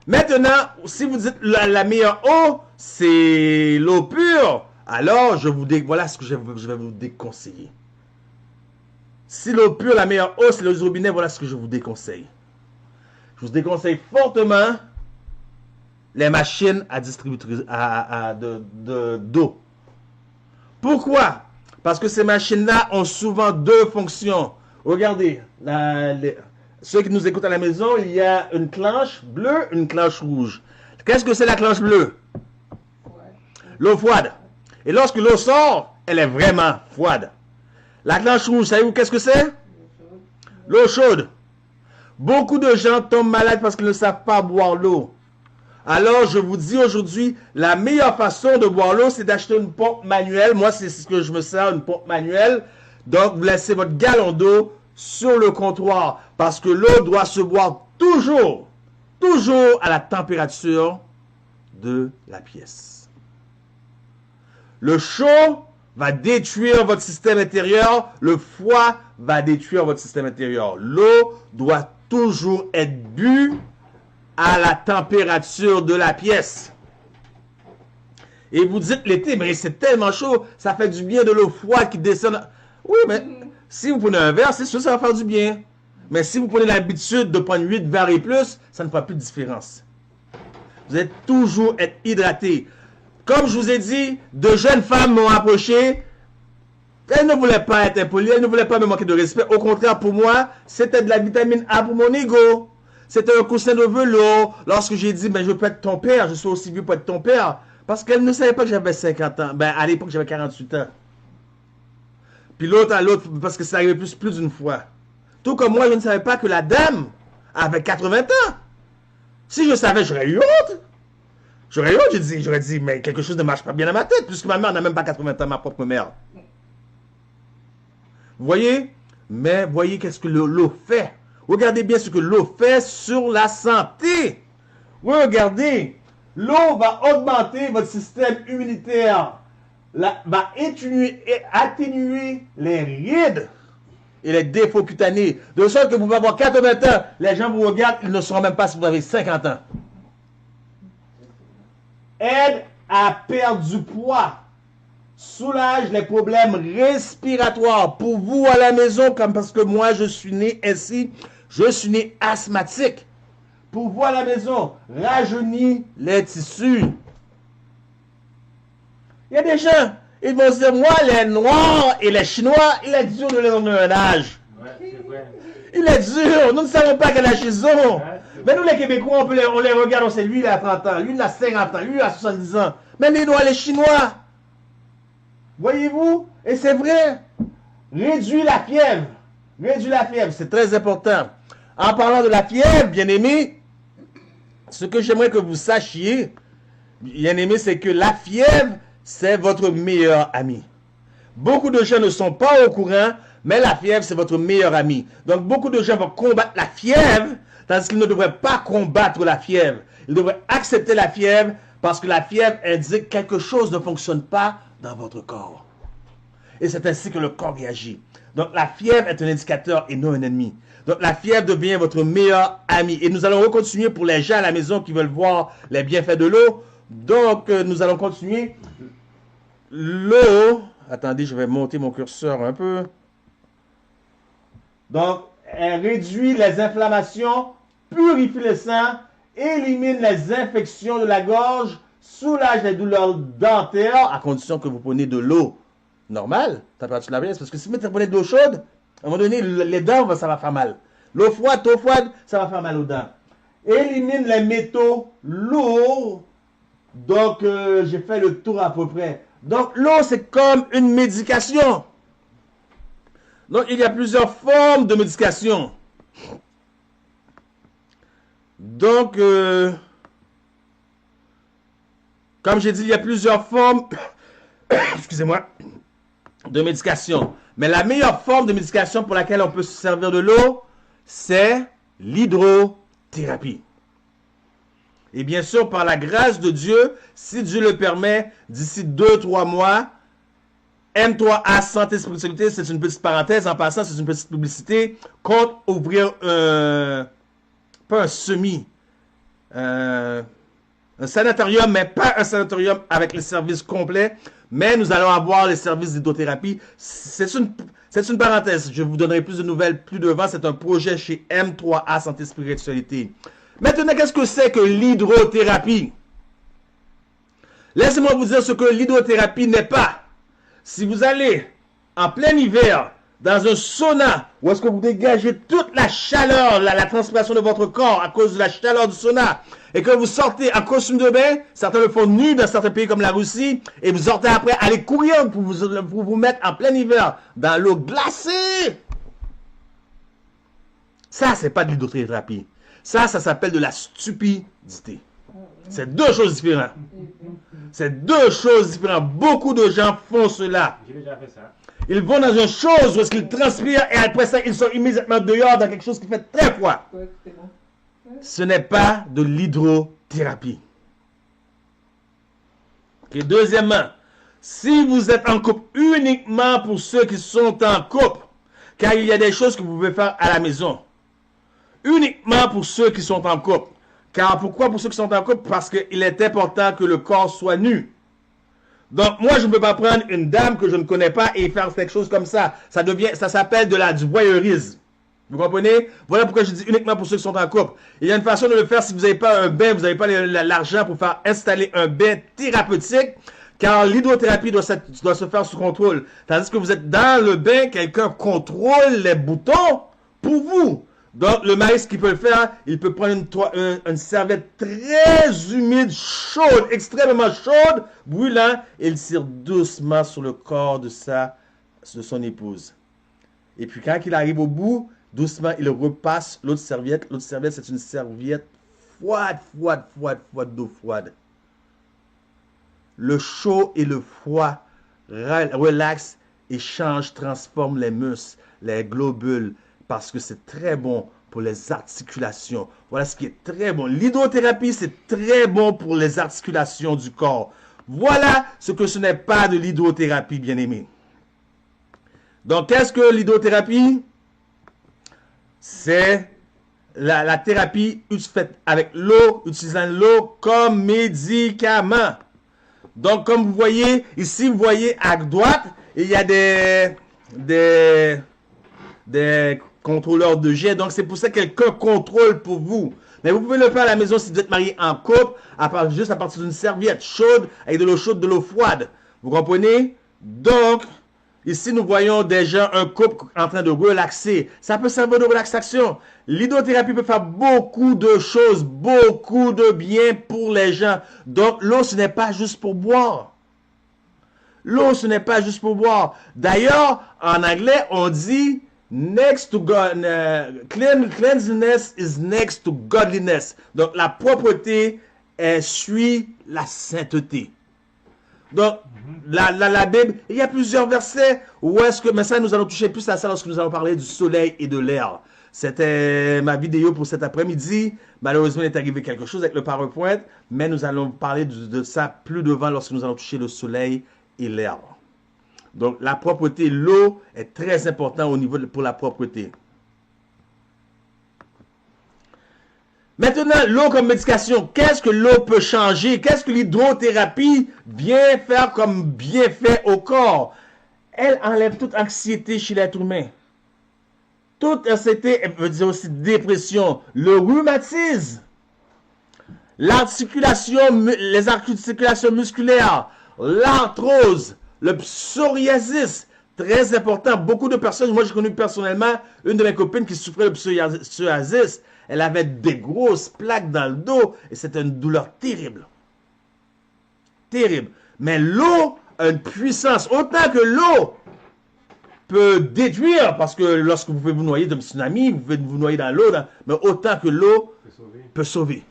Maintenant, si vous dites la meilleure eau, c'est l'eau pure, alors voilà ce que je vais vous déconseiller. Si l'eau pure, la meilleure eau, c'est l'eau du robinet, voilà ce que je vous déconseille. Je vous déconseille fortement les machines à distributrice d'eau. Pourquoi? Parce que ces machines-là ont souvent 2 fonctions. Regardez, ceux qui nous écoutent à la maison, il y a une clenche bleue, une clenche rouge. Qu'est-ce que c'est la clenche bleue? L'eau froide. Et lorsque l'eau sort, elle est vraiment froide. La clenche rouge, savez-vous qu'est-ce que c'est? L'eau chaude. Beaucoup de gens tombent malades parce qu'ils ne savent pas boire l'eau. Alors, je vous dis aujourd'hui, la meilleure façon de boire l'eau, c'est d'acheter une pompe manuelle. Moi, c'est ce que je me sers, une pompe manuelle. Donc, vous laissez votre gallon d'eau sur le comptoir. Parce que l'eau doit se boire toujours à la température de la pièce. Le chaud va détruire votre système intérieur. Le froid va détruire votre système intérieur. L'eau doit toujours être bue à la température de la pièce. Et vous dites l'été, mais c'est tellement chaud, ça fait du bien de l'eau froide qui descend. Oui, mais si vous prenez un verre, c'est sûr que ça va faire du bien. Mais si vous prenez l'habitude de prendre 8 verres et plus, ça ne fera plus de différence. Vous êtes toujours être hydraté. Comme je vous ai dit, de jeunes femmes m'ont approché. Elles ne voulaient pas être impolies, elles ne voulaient pas me manquer de respect. Au contraire, pour moi, c'était de la vitamine A pour mon ego. C'était un coussin de velours. Lorsque j'ai dit, je peux être ton père, je suis aussi vieux pour être ton père. Parce qu'elle ne savait pas que j'avais 50 ans. À l'époque, j'avais 48 ans. Puis l'autre à l'autre, parce que ça arrivait plus d'une fois. Tout comme moi, je ne savais pas que la dame avait 80 ans. Si je savais, j'aurais eu honte. J'aurais eu honte, j'aurais dit, mais quelque chose ne marche pas bien dans ma tête, puisque ma mère n'a même pas 80 ans, ma propre mère. Vous voyez? Mais voyez qu'est-ce que l'eau fait. Regardez bien ce que l'eau fait sur la santé. Regardez, l'eau va augmenter votre système immunitaire, va atténuer les rides et les défauts cutanés. De sorte que vous pouvez avoir 80 ans, les gens vous regardent, ils ne sauront même pas si vous avez 50 ans. Aide à perdre du poids. Soulage les problèmes respiratoires. Pour vous à la maison, comme parce que moi je suis né ainsi, je suis né asthmatique. pourvoit la maison, rajeunit les tissus. Il y a des gens, ils vont se dire, moi, les Noirs et les Chinois, il est dur de les emmener un âge. Ouais, c'est vrai. Il est dur, nous ne savons pas quel âge ils ont. Mais nous, les Québécois, on les regarde, on sait, lui, il a 30 ans, lui, il a 50 ans, lui, il a 70 ans. Mais les Noirs, les Chinois, voyez-vous, et c'est vrai, réduire la fièvre. Réduire la fièvre, c'est très important. En parlant de la fièvre, bien-aimés, ce que j'aimerais que vous sachiez, bien-aimés, c'est que la fièvre, c'est votre meilleur ami. Beaucoup de gens ne sont pas au courant, mais la fièvre, c'est votre meilleur ami. Donc, beaucoup de gens vont combattre la fièvre, tandis qu'ils ne devraient pas combattre la fièvre. Ils devraient accepter la fièvre, parce que la fièvre indique que quelque chose ne fonctionne pas dans votre corps. Et c'est ainsi que le corps réagit. Donc, la fièvre est un indicateur et non un ennemi. Donc, la fièvre devient votre meilleur ami. Et nous allons recontinuer pour les gens à la maison qui veulent voir les bienfaits de l'eau. Donc, nous allons continuer. L'eau, attendez, je vais monter mon curseur un peu. Donc, elle réduit les inflammations, purifie le sang, élimine les infections de la gorge, soulage les douleurs dentaires, à condition que vous preniez de l'eau normale, température de la pièce, parce que si vous prenez de l'eau chaude, à un moment donné, les dents, ça va faire mal. L'eau froide, ça va faire mal aux dents. Élimine les métaux lourds. Donc, j'ai fait le tour à peu près. Donc, l'eau, c'est comme une médication. Donc, il y a plusieurs formes de médication. Donc, comme j'ai dit, il y a plusieurs formes, excusez-moi, de médication. Mais la meilleure forme de médication pour laquelle on peut se servir de l'eau, c'est l'hydrothérapie. Et bien sûr, par la grâce de Dieu, si Dieu le permet, d'ici 2-3 mois, M3A Santé Spiritualité, c'est une petite parenthèse. En passant, c'est une petite publicité. Compte ouvrir pas un semi, un sanatorium, mais pas un sanatorium avec les services complets. Mais nous allons avoir les services d'hydrothérapie. C'est une parenthèse. Je vous donnerai plus de nouvelles plus devant. C'est un projet chez M3A Santé Spiritualité. Maintenant, qu'est-ce que c'est que l'hydrothérapie? Laissez-moi vous dire ce que l'hydrothérapie n'est pas. Si vous allez en plein hiver dans un sauna où est-ce que vous dégagez toute la chaleur, la transpiration de votre corps à cause de la chaleur du sauna et que vous sortez en costume de bain, certains le font nu dans certains pays comme la Russie, et vous sortez après, allez courir pour vous mettre en plein hiver dans l'eau glacée. Ça, c'est pas de l'hydrothérapie. Ça s'appelle de la stupidité. C'est deux choses différentes. C'est deux choses différentes. Beaucoup de gens font cela. J'ai déjà fait ça. Ils vont dans une chose où ils transpirent et après ça, ils sont immédiatement dehors dans quelque chose qui fait très froid. Ce n'est pas de l'hydrothérapie. Et deuxièmement, si vous êtes en couple uniquement pour ceux qui sont en couple, car il y a des choses que vous pouvez faire à la maison. Uniquement pour ceux qui sont en couple. Car pourquoi pour ceux qui sont en couple? Parce qu'il est important que le corps soit nu. Donc, moi, je ne peux pas prendre une dame que je ne connais pas et faire quelque chose comme ça. Ça s'appelle du voyeurisme. Vous comprenez? Voilà pourquoi je dis uniquement pour ceux qui sont en couple. Il y a une façon de le faire si vous n'avez pas un bain, vous n'avez pas l'argent pour faire installer un bain thérapeutique. Car l'hydrothérapie doit se faire sous contrôle. Tandis que vous êtes dans le bain, quelqu'un contrôle les boutons pour vous. Donc, le mari, ce qu'il peut le faire, il peut prendre une serviette très humide, chaude, extrêmement chaude, brûlant, et il tire doucement sur le corps de son épouse. Et puis, quand il arrive au bout, doucement, il repasse l'autre serviette. L'autre serviette, c'est une serviette froide d'eau froide. Le chaud et le froid relaxent et transforment les muscles, les globules, parce que c'est très bon pour les articulations. Voilà ce qui est très bon. L'hydrothérapie, c'est très bon pour les articulations du corps. Voilà ce que ce n'est pas de l'hydrothérapie, bien-aimé. Donc, qu'est-ce que l'hydrothérapie? C'est la thérapie faite avec l'eau, utilisant l'eau comme médicament. Donc, comme vous voyez, ici, vous voyez à droite, il y a des contrôleurs de jet. Donc, c'est pour ça que quelqu'un contrôle pour vous. Mais vous pouvez le faire à la maison si vous êtes marié en couple, juste à partir d'une serviette chaude, avec de l'eau chaude, de l'eau froide. Vous comprenez? Donc, ici, nous voyons déjà un couple en train de relaxer. Ça peut servir de relaxation. L'hydrothérapie peut faire beaucoup de choses, beaucoup de bien pour les gens. Donc, l'eau, ce n'est pas juste pour boire. L'eau, ce n'est pas juste pour boire. D'ailleurs, en anglais, on dit next to God, cleanliness is next to godliness. Donc, la propreté suit la sainteté. Donc, la Bible, il y a plusieurs versets où est-ce que, mais ça, nous allons toucher plus à ça lorsque nous allons parler du soleil et de l'air. C'était ma vidéo pour cet après-midi. Malheureusement, il est arrivé quelque chose avec le PowerPoint, mais nous allons parler de ça plus devant lorsque nous allons toucher le soleil et l'air. Donc, la propreté, l'eau est très important au niveau pour la propreté. Maintenant, l'eau comme médication, qu'est-ce que l'eau peut changer? Qu'est-ce que l'hydrothérapie vient faire comme bienfait au corps? Elle enlève toute anxiété chez l'être humain. Toute anxiété, elle veut dire aussi dépression, le rhumatisme, l'articulation, les articulations musculaires, l'arthrose, le psoriasis, très important. Beaucoup de personnes, moi j'ai connu personnellement une de mes copines qui souffrait de psoriasis. Elle avait des grosses plaques dans le dos et c'était une douleur terrible. Terrible. Mais l'eau a une puissance. Autant que l'eau peut détruire, parce que lorsque vous pouvez vous noyer d'un tsunami, vous pouvez vous noyer dans l'eau, mais autant que l'eau peut sauver.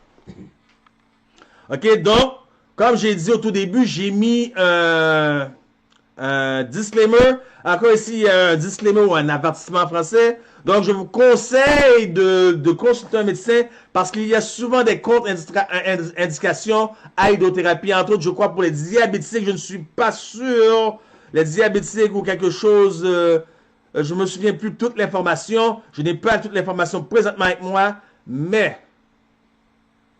Ok, donc, comme j'ai dit au tout début, j'ai mis un disclaimer. Encore ici, il y a un disclaimer ou un avertissement en français. Donc, je vous conseille de consulter un médecin parce qu'il y a souvent des contre-indications à l'hydrothérapie. Entre autres, je crois pour les diabétiques, je ne suis pas sûr. Les diabétiques ou quelque chose, je me souviens plus de toute l'information. Je n'ai pas toute l'information présentement avec moi, mais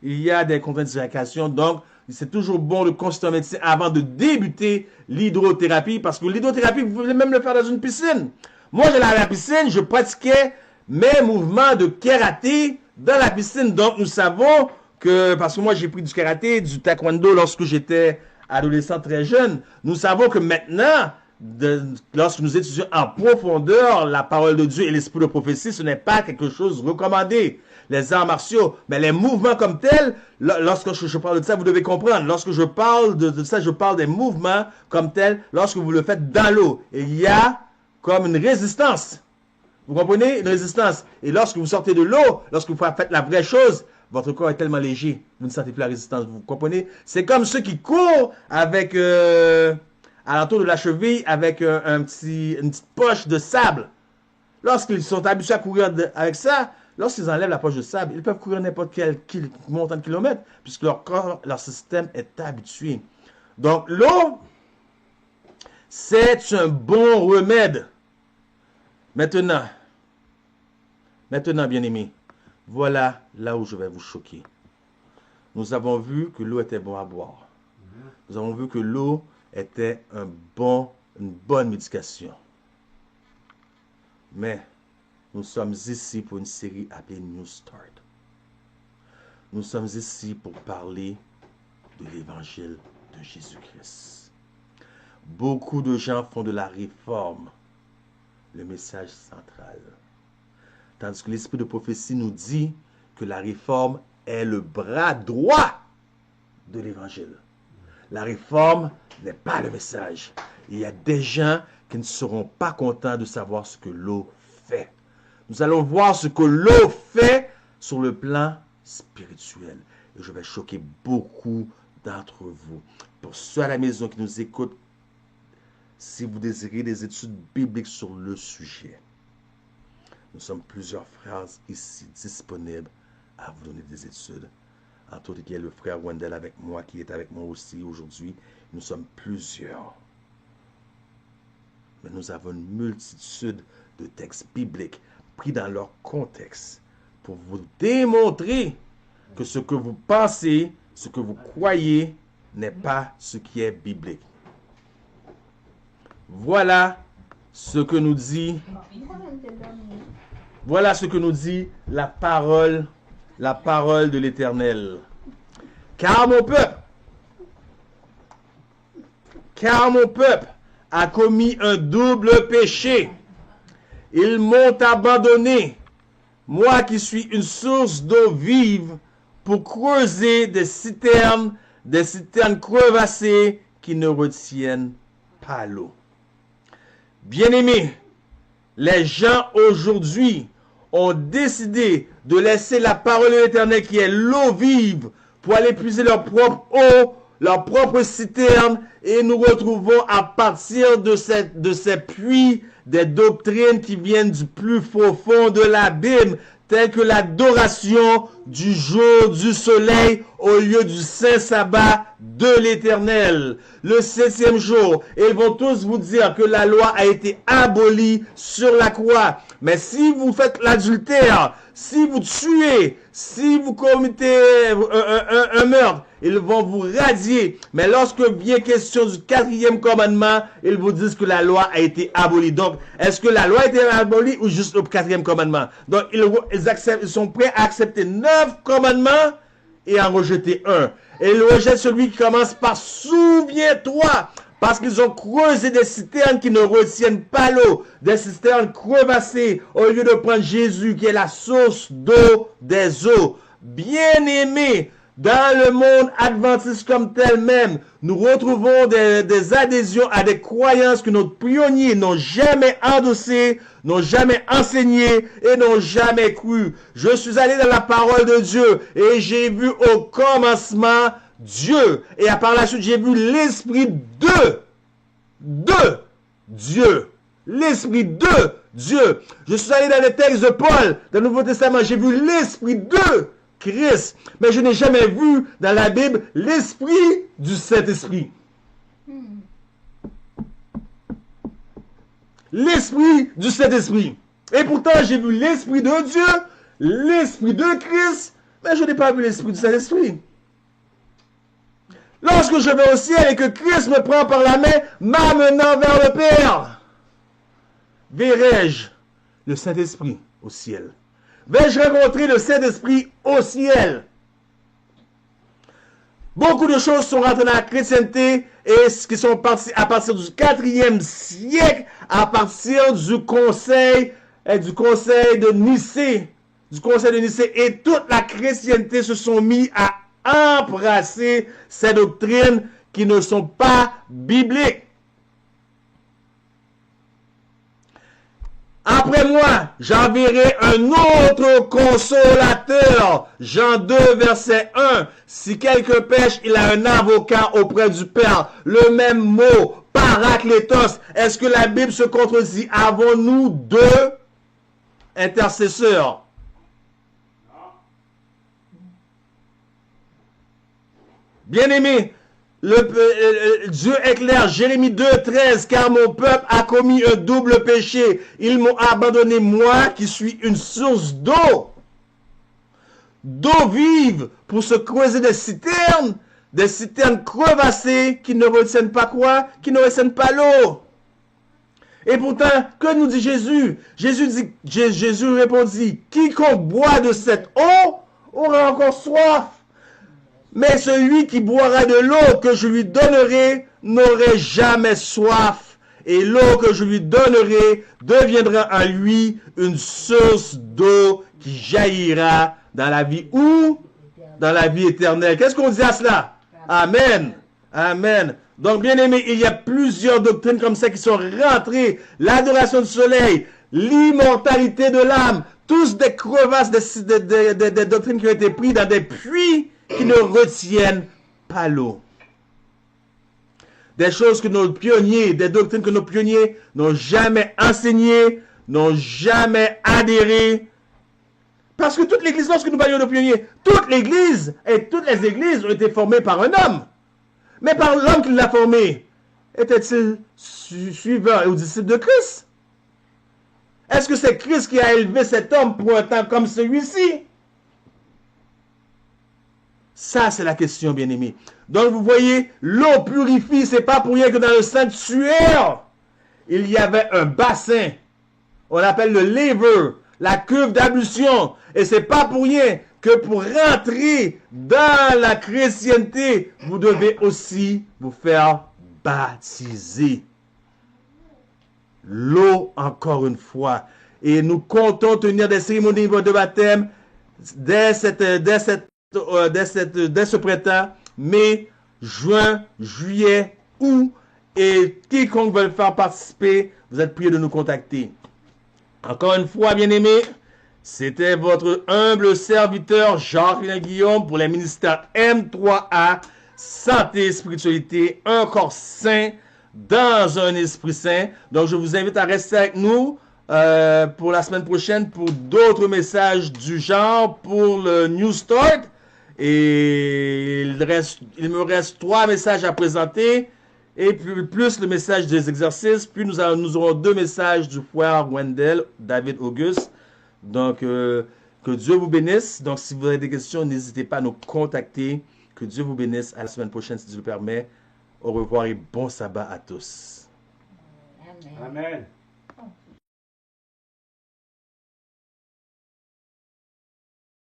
il y a des contre-indications. Donc, c'est toujours bon de consulter un médecin avant de débuter l'hydrothérapie parce que l'hydrothérapie, vous pouvez même le faire dans une piscine. Moi, j'allais à la piscine, je pratiquais mes mouvements de karaté dans la piscine. Donc, nous savons que, parce que moi, j'ai pris du karaté, du taekwondo lorsque j'étais adolescent très jeune, nous savons que maintenant, lorsque nous étudions en profondeur la parole de Dieu et l'esprit de prophétie, ce n'est pas quelque chose recommandé. Les arts martiaux, mais les mouvements comme tels, lorsque je parle de ça, vous devez comprendre. Lorsque je parle de ça, je parle des mouvements comme tels lorsque vous le faites dans l'eau. Il y a comme une résistance. Vous comprenez? Une résistance. Et lorsque vous sortez de l'eau, lorsque vous faites la vraie chose, votre corps est tellement léger, vous ne sentez plus la résistance. Vous comprenez? C'est comme ceux qui courent avec, à l'entour de la cheville, avec une petite poche de sable. Lorsqu'ils sont habitués à courir avec ça, lorsqu'ils enlèvent la poche de sable, ils peuvent courir n'importe quel montant de kilomètres, puisque leur corps, leur système est habitué. Donc, l'eau, c'est un bon remède. Maintenant, bien-aimés, voilà là où je vais vous choquer. Nous avons vu que l'eau était bon à boire. Nous avons vu que l'eau était une bonne médication. Mais nous sommes ici pour une série appelée New Start. Nous sommes ici pour parler de l'évangile de Jésus-Christ. Beaucoup de gens font de la réforme le message central. Tandis que l'esprit de prophétie nous dit que la réforme est le bras droit de l'évangile. La réforme n'est pas le message. Il y a des gens qui ne seront pas contents de savoir ce que l'eau fait. Nous allons voir ce que l'eau fait sur le plan spirituel. Et je vais choquer beaucoup d'entre vous. Pour ceux à la maison qui nous écoutent, si vous désirez des études bibliques sur le sujet, nous sommes plusieurs frères ici disponibles à vous donner des études. Entre autres, il y a le frère Wendell avec moi, qui est avec moi aussi aujourd'hui. Nous sommes plusieurs. Mais nous avons une multitude de textes bibliques pris dans leur contexte pour vous démontrer que ce que vous pensez, ce que vous croyez, n'est pas ce qui est biblique. Voilà ce que nous dit la parole la parole de l'Éternel. Car mon peuple a commis un double péché. Ils m'ont abandonné, moi qui suis une source d'eau vive, pour creuser des citernes crevassées qui ne retiennent pas l'eau. Bien-aimés, les gens aujourd'hui ont décidé de laisser la parole de l'Éternel qui est l'eau vive pour aller puiser leur propre eau, leur propre citerne, et nous retrouvons à partir de ces puits des doctrines qui viennent du plus profond de l'abîme, telles que l'adoration du jour du soleil au lieu du saint sabbat de l'Éternel. Le 7e jour, ils vont tous vous dire que la loi a été abolie sur la croix. Mais si vous faites l'adultère, si vous tuez, si vous commettez un meurtre, ils vont vous radier. Mais lorsque vient question du 4e commandement, ils vous disent que la loi a été abolie. Donc, est-ce que la loi a été abolie ou juste le 4e commandement? Donc, ils sont prêts à accepter 9 commandements et en rejeter un. Et ils rejettent celui qui commence par « Souviens-toi ». Parce qu'ils ont creusé des citernes qui ne retiennent pas l'eau, des citernes crevassées, au lieu de prendre Jésus qui est la source d'eau des eaux. Bien-aimés, dans le monde adventiste comme tel même, nous retrouvons des adhésions à des croyances que nos pionniers n'ont jamais endossées, n'ont jamais enseignées et n'ont jamais cru. Je suis allé dans la parole de Dieu et j'ai vu au commencement Dieu. Et par la suite, j'ai vu l'esprit de Dieu. L'esprit de Dieu. Je suis allé dans les textes de Paul, dans le Nouveau Testament, j'ai vu l'esprit de Christ. Mais je n'ai jamais vu dans la Bible l'esprit du Saint-Esprit. L'esprit du Saint-Esprit. Et pourtant, j'ai vu l'esprit de Dieu, l'esprit de Christ, mais je n'ai pas vu l'esprit du Saint-Esprit. Lorsque je vais au ciel et que Christ me prend par la main, m'amenant vers le Père, verrai-je le Saint-Esprit au ciel? Vais-je rencontrer le Saint-Esprit au ciel? Beaucoup de choses sont rentrées dans la chrétienté et qui sont parties à partir du 4e siècle, à partir du conseil de Nicée. Et toute la chrétienté se sont mis à embrasser ces doctrines qui ne sont pas bibliques. Après moi, j'enverrai un autre consolateur. Jean 2, verset 1. Si quelque pêche, il a un avocat auprès du Père. Le même mot, paraklétos. Est-ce que la Bible se contredit? Avons-nous deux intercesseurs? Bien-aimé, Dieu est clair, Jérémie 2, 13, car mon peuple a commis un double péché. Ils m'ont abandonné, moi qui suis une source d'eau vive, pour se creuser des citernes crevassées qui ne retiennent pas quoi? Qui ne retiennent pas l'eau. Et pourtant, que nous dit Jésus? Jésus répondit, quiconque boit de cette eau aura encore soif. Mais celui qui boira de l'eau que je lui donnerai n'aurait jamais soif. Et l'eau que je lui donnerai deviendra en lui une source d'eau qui jaillira dans la vie ou dans la vie éternelle. Qu'est-ce qu'on dit à cela? Amen. Amen. Donc, bien aimé, il y a plusieurs doctrines comme ça qui sont rentrées. L'adoration du soleil, l'immortalité de l'âme, tous des crevasses, des doctrines qui ont été prises dans des puits qui ne retiennent pas l'eau. Des choses que nos pionniers, des doctrines que nos pionniers n'ont jamais enseignées, n'ont jamais adhéré. Parce que toute l'église, lorsque nous parlons de pionniers, toute l'église et toutes les églises ont été formées par un homme. Mais par l'homme qui l'a formé, était-il suivant ou disciple de Christ? Est-ce que c'est Christ qui a élevé cet homme pour un temps comme celui-ci? Ça, c'est la question, bien-aimé. Donc, vous voyez, l'eau purifie. C'est pas pour rien que dans le sanctuaire, il y avait un bassin. On l'appelle le laver, la cuve d'ablution. Et c'est pas pour rien que pour rentrer dans la chrétienté, vous devez aussi vous faire baptiser. L'eau, encore une fois. Et nous comptons tenir des cérémonies de baptême dès ce printemps, mai, juin, juillet, août. Et quiconque veut le faire participer, vous êtes priés de nous contacter. Encore une fois, bien-aimés, c'était votre humble serviteur Jacques Guillaume pour les ministères M3A, santé et spiritualité, un corps sain dans un esprit saint. Donc, je vous invite à rester avec nous pour la semaine prochaine pour d'autres messages du genre pour le New Start. Et il me reste 3 messages à présenter. Et plus le message des exercices, puis nous aurons 2 messages du frère Wendell, David Auguste. Donc, que Dieu vous bénisse. Donc, si vous avez des questions, n'hésitez pas à nous contacter. Que Dieu vous bénisse. À la semaine prochaine, si Dieu le permet. Au revoir et bon sabbat à tous. Amen. Amen.